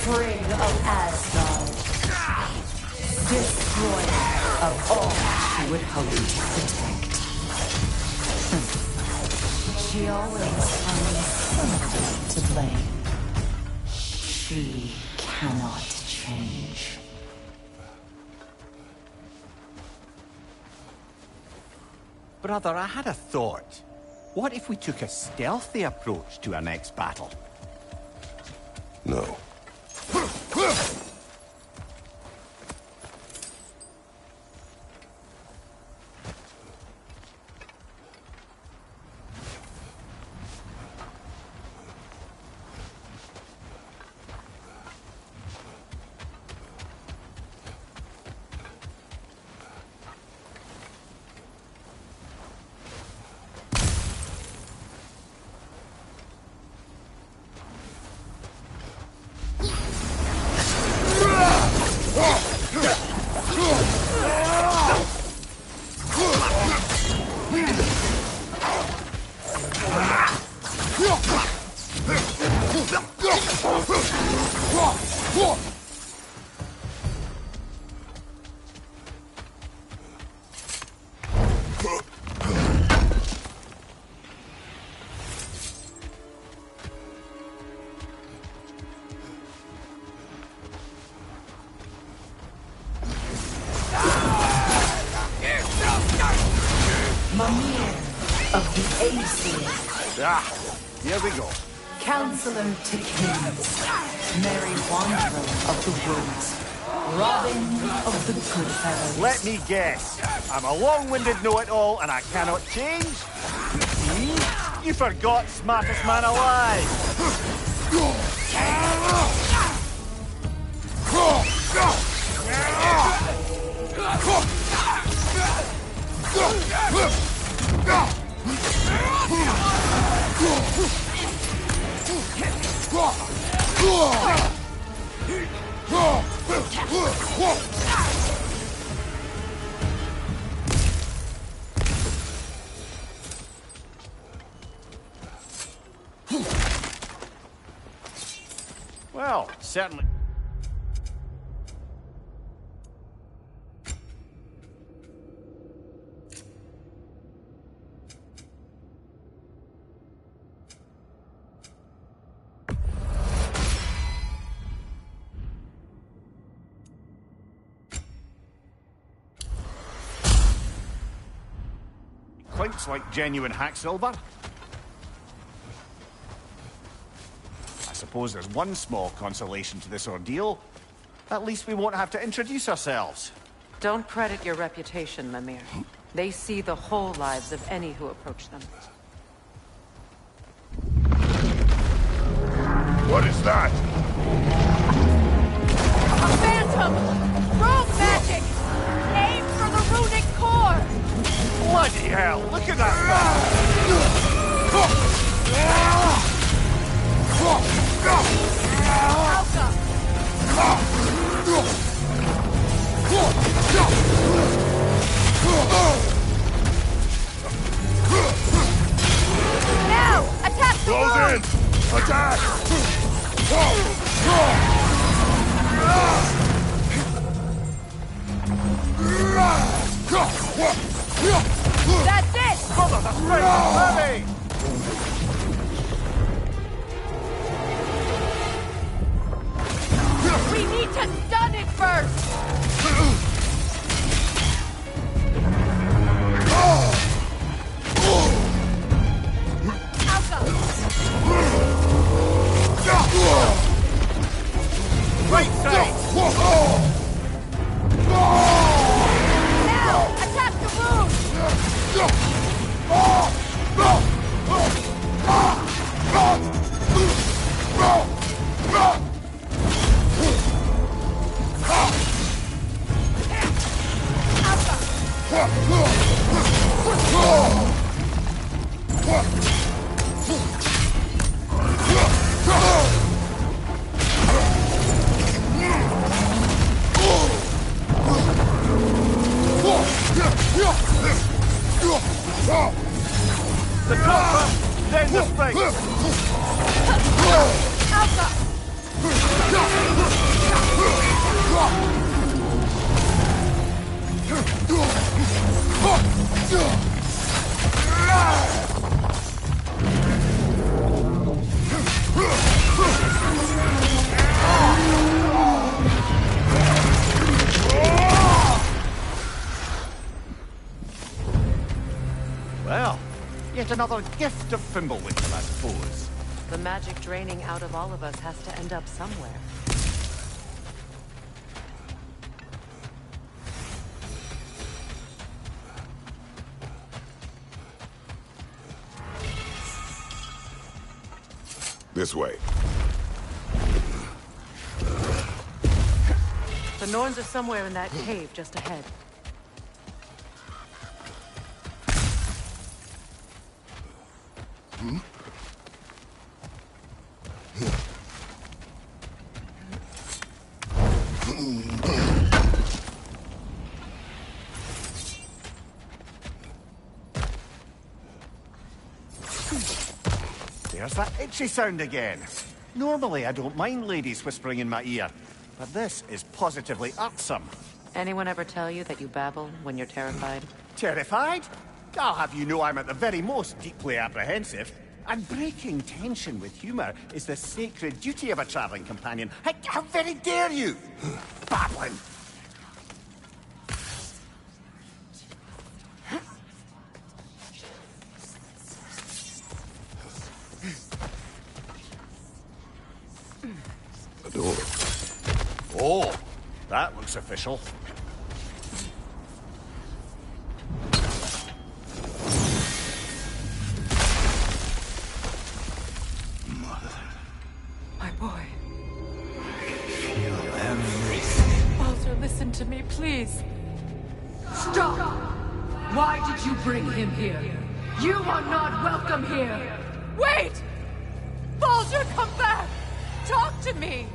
Frigg of Asgard, Destroyer of all she would hope to protect. She always finds somebody to blame. She cannot change. Brother, I had a thought. What if we took a stealthy approach to our next battle? No. Of the Aces. Ah, here we go. Counselor to Kings. Merry Wanderer of the Woods. Robin of the Goodfellows. Let me guess. I'm a long-winded know-it-all and I cannot change? See? You forgot smartest man alive. Well, certainly. Clinks like genuine hack silver. I suppose there's one small consolation to this ordeal. At least we won't have to introduce ourselves. Don't credit your reputation, Mimir. They see the whole lives of any who approach them. What is that? A phantom! Rogue magic! Aim for the runic core! Bloody hell, look at that! Now! Attack the Close room! in! Attack! That's it! Brother, that's right! Heavy! We need to stun it first! Right side! Now! Attack the room! The top first, then the spring! Well, yet another gift of Fimbulwinter, I suppose. The magic draining out of all of us has to end up somewhere. This way. The Norns are somewhere in that cave just ahead. There's that itchy sound again. Normally, I don't mind ladies whispering in my ear, but this is positively irksome. Anyone ever tell you that you babble when you're terrified? Terrified? I'll have you know I'm at the very most deeply apprehensive. And breaking tension with humor is the sacred duty of a traveling companion. How very dare you! Babbling! A door. Oh, that looks official. My boy. Feel everything. Baldur, listen to me, please. Stop! Why did you bring him here? You are not welcome here! Wait! Baldur, come back! Talk to me!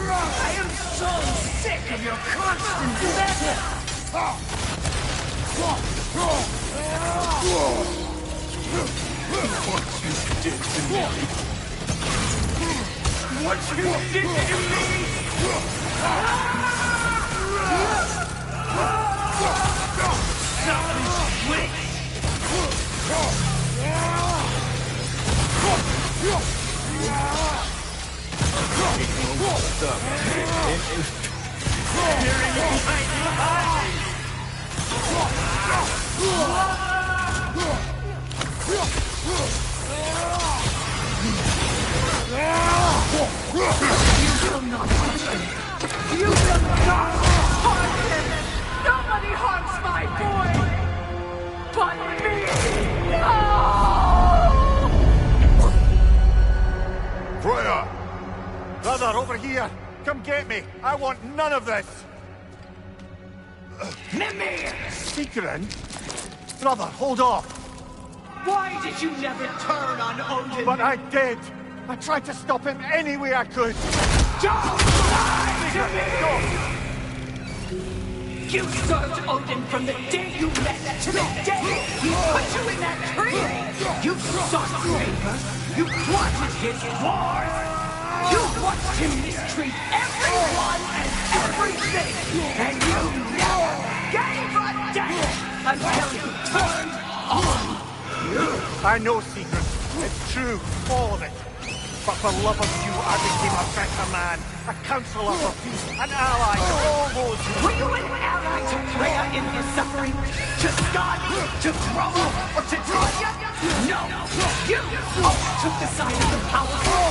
I am so sick of your constant method! What you did to me! What you did to me! You will not touch him! You will not harm him! Nobody harms my boy! But me! No! Freya! Brother, over here! Come get me! I want none of this! Mimir! Secret? Brother, hold off! Why did you never turn on Odin? But I did! I tried to stop him any way I could! Don't lie to me! You served Odin from the day you met to the day he put you in that tree! You sought favor! You plotted his wars! You watched him mistreat everyone and everything! And you never gave a damn until he turned on you! I know secrets. It's true, all of it. But for love of you, I became a better man, a counselor for peace, an ally to all those who... Were you an ally to Freya in his suffering? To Skadi? To Groma? Or to Troya? No! You took the side of the powerful.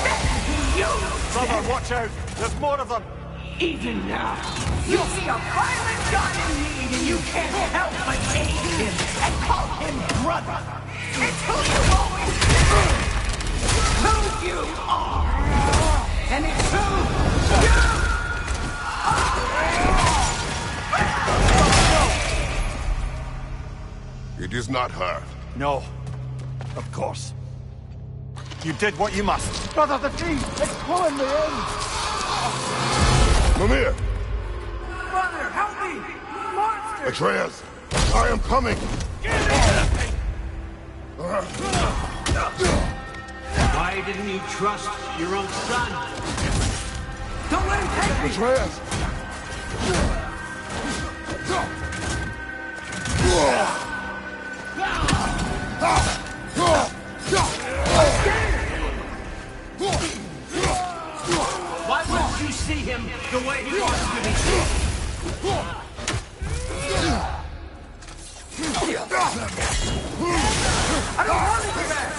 You! Brother, watch out! There's more of them! Even now, you'll see a violent god in need and you can't help but aid him and call him brother! It's who you always been! Who you are! And it's who you It is not her. No. Of course. You did what you must. Brother, the tree! It's pulling me in! Mimir! Brother, help me! Monster! Atreus! I am coming! Why didn't you trust your own son? Don't let him take me! Atreus! Why wouldn't you see him the way he wants to be seen? I don't want to do that!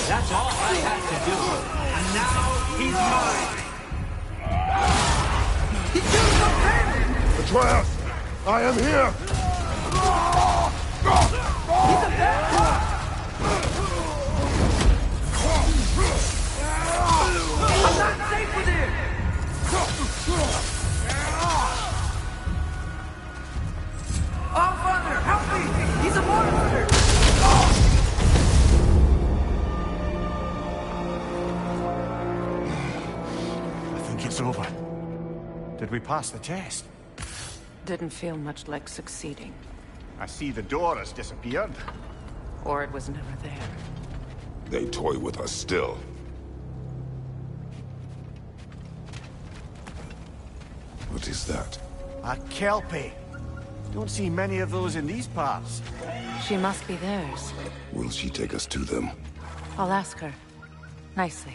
That's all I had to do. And now he's mine. He killed my family! Atreus! I am here! He's a bad boy! I'm not safe with him! Oh, Father, help me! He's a monster! Did we pass the test? Didn't feel much like succeeding. I see the door has disappeared. Or it was never there. They toy with us still. What is that? A Kelpie. Don't see many of those in these parts. She must be theirs. Will she take us to them? I'll ask her. Nicely.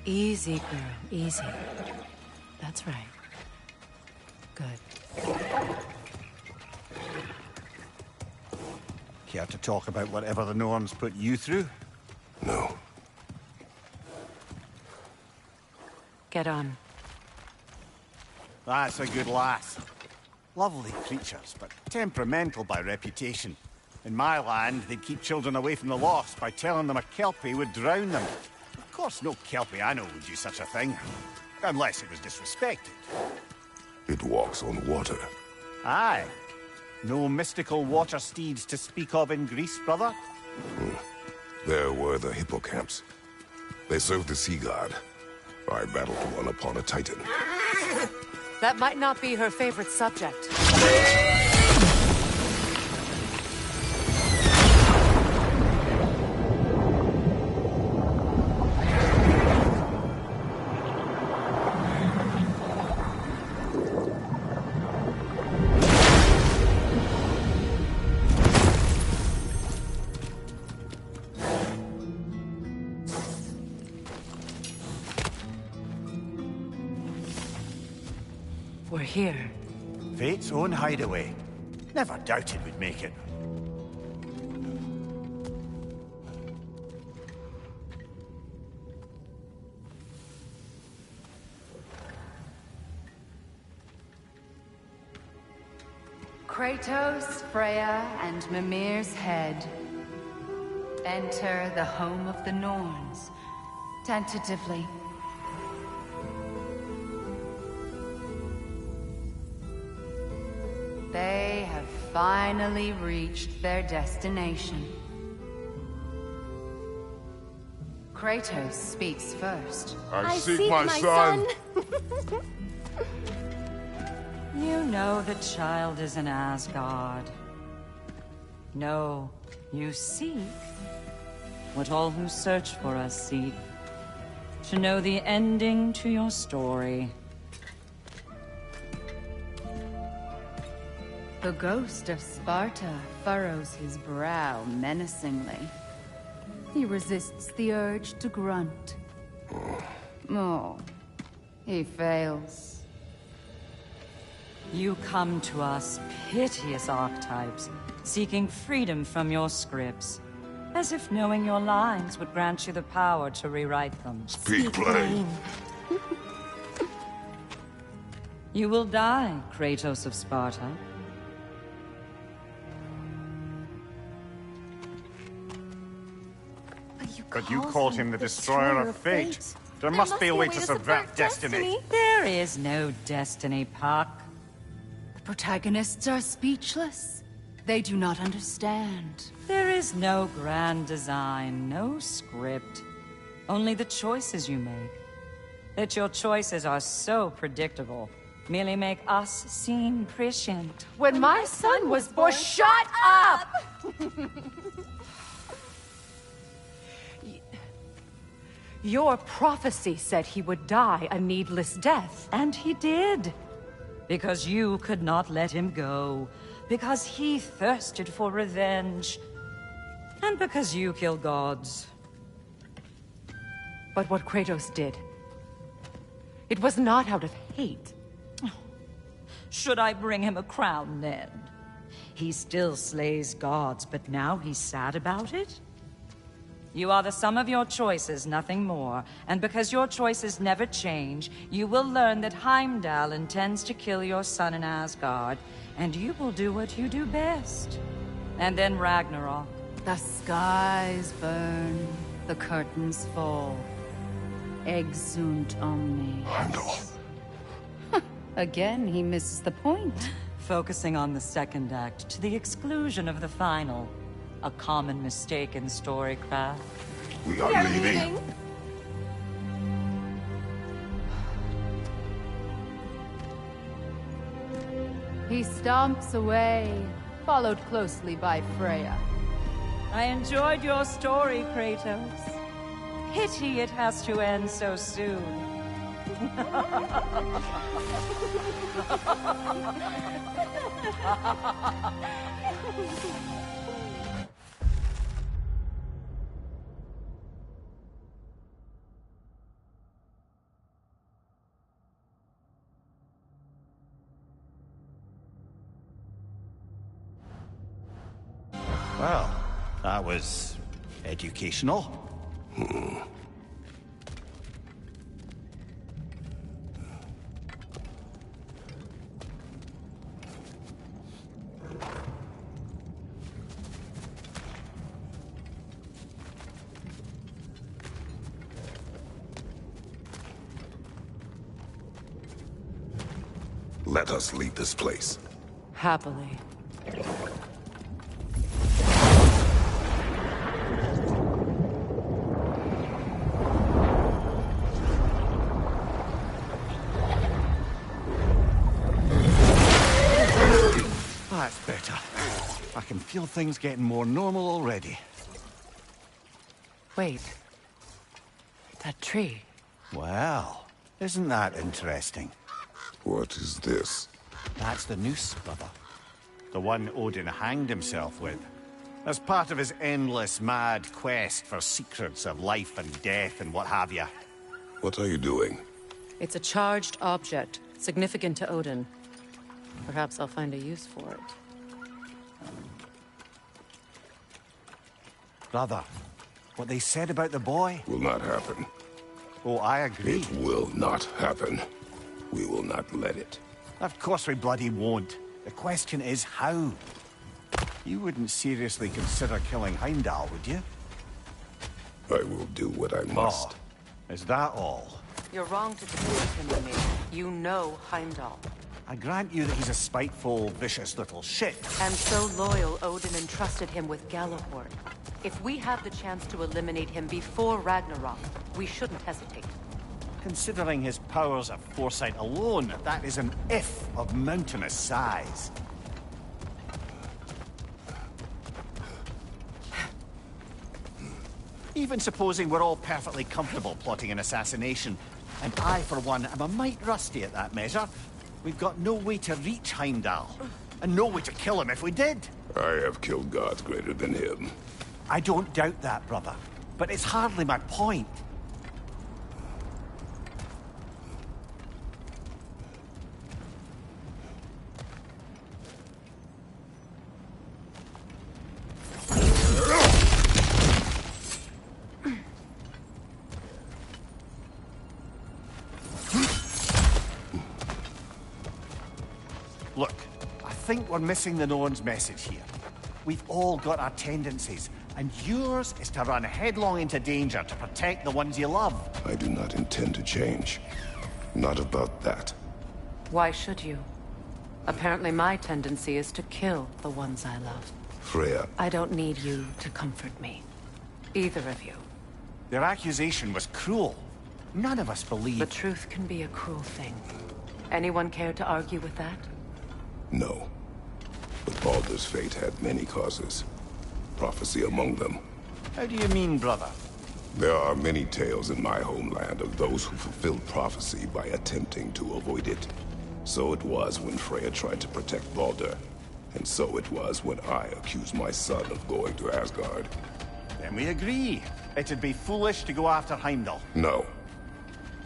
Easy, girl. Easy. That's right. Good. Care to talk about whatever the Norns put you through? No. Get on. That's a good lass. Lovely creatures, but temperamental by reputation. In my land, they'd keep children away from the lost by telling them a Kelpie would drown them. Of course, no Kelpie I know would do such a thing. Unless it was disrespected. It walks on water. Aye. No mystical water steeds to speak of in Greece, brother? There were the hippocamps. They served the sea god. I battled one upon a titan. That might not be her favorite subject. We're here. Fate's own hideaway. Never doubted we'd make it. Kratos, Freya, and Mimir's head. Enter the home of the Norns. Tentatively. They have finally reached their destination. Kratos speaks first. I seek my son. You know the child is in Asgard. No, you seek what all who search for us seek. To know the ending to your story. The ghost of Sparta furrows his brow menacingly. He resists the urge to grunt. Oh, he fails. You come to us, piteous archetypes, seeking freedom from your scripts. As if knowing your lines would grant you the power to rewrite them. Speak plain. You will die, Kratos of Sparta. But you called him the Destroyer of Fate. There must be a way to subvert destiny. There is no destiny, Puck. The protagonists are speechless. They do not understand. There is no grand design, no script. Only the choices you make. That your choices are so predictable merely make us seem prescient. When my son was born... Shut up! Your prophecy said he would die a needless death. And he did. Because you could not let him go. Because he thirsted for revenge. And because you kill gods. But what Kratos did, it was not out of hate. Should I bring him a crown then? He still slays gods, but now he's sad about it? You are the sum of your choices, nothing more. And because your choices never change, you will learn that Heimdall intends to kill your son in Asgard, and you will do what you do best. And then Ragnarok. The skies burn, the curtains fall. Exunt omnes. Heimdall. Again, he misses the point. Focusing on the second act to the exclusion of the final. A common mistake in storycraft. We are leaving. He stomps away, followed closely by Freya. I enjoyed your story, Kratos. Pity it has to end so soon. Well, that was educational. Let us leave this place. Happily. That's better. I can feel things getting more normal already. Wait. That tree. Well, isn't that interesting? What is this? That's the noose, brother. The one Odin hanged himself with. As part of his endless, mad quest for secrets of life and death and what have you. What are you doing? It's a charged object, significant to Odin. Perhaps I'll find a use for it. Brother, what they said about the boy? Will not happen. Oh, I agree. It will not happen. We will not let it. Of course we bloody won't. The question is how? You wouldn't seriously consider killing Heimdall, would you? I will do what I must. Oh, is that all? You're wrong to dismiss him, Ymir. You know Heimdall. I grant you that he's a spiteful, vicious little shit. And so loyal, Odin entrusted him with Galahorn. If we have the chance to eliminate him before Ragnarok, we shouldn't hesitate. Considering his powers of foresight alone, that is an if of mountainous size. Even supposing we're all perfectly comfortable plotting an assassination, and I, for one, am a mite rusty at that measure, we've got no way to reach Heimdall, and no way to kill him if we did. I have killed gods greater than him. I don't doubt that, brother, but it's hardly my point. Look, I think we're missing the Norn's message here. We've all got our tendencies, and yours is to run headlong into danger to protect the ones you love. I do not intend to change. Not about that. Why should you? Apparently my tendency is to kill the ones I love. Freya. I don't need you to comfort me. Either of you. Their accusation was cruel. None of us believe. The truth can be a cruel thing. Anyone care to argue with that? No. But Baldur's fate had many causes. Prophecy among them. How do you mean, brother? There are many tales in my homeland of those who fulfilled prophecy by attempting to avoid it. So it was when Freya tried to protect Baldur. And so it was when I accused my son of going to Asgard. Then we agree. It'd be foolish to go after Heimdall. No.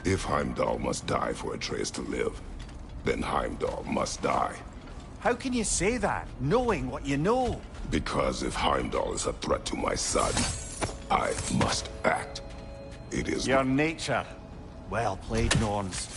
If Heimdall must die for Atreus to live, then Heimdall must die. How can you say that, knowing what you know? Because if Heimdall is a threat to my son, I must act. It is your nature. Well played, Norns.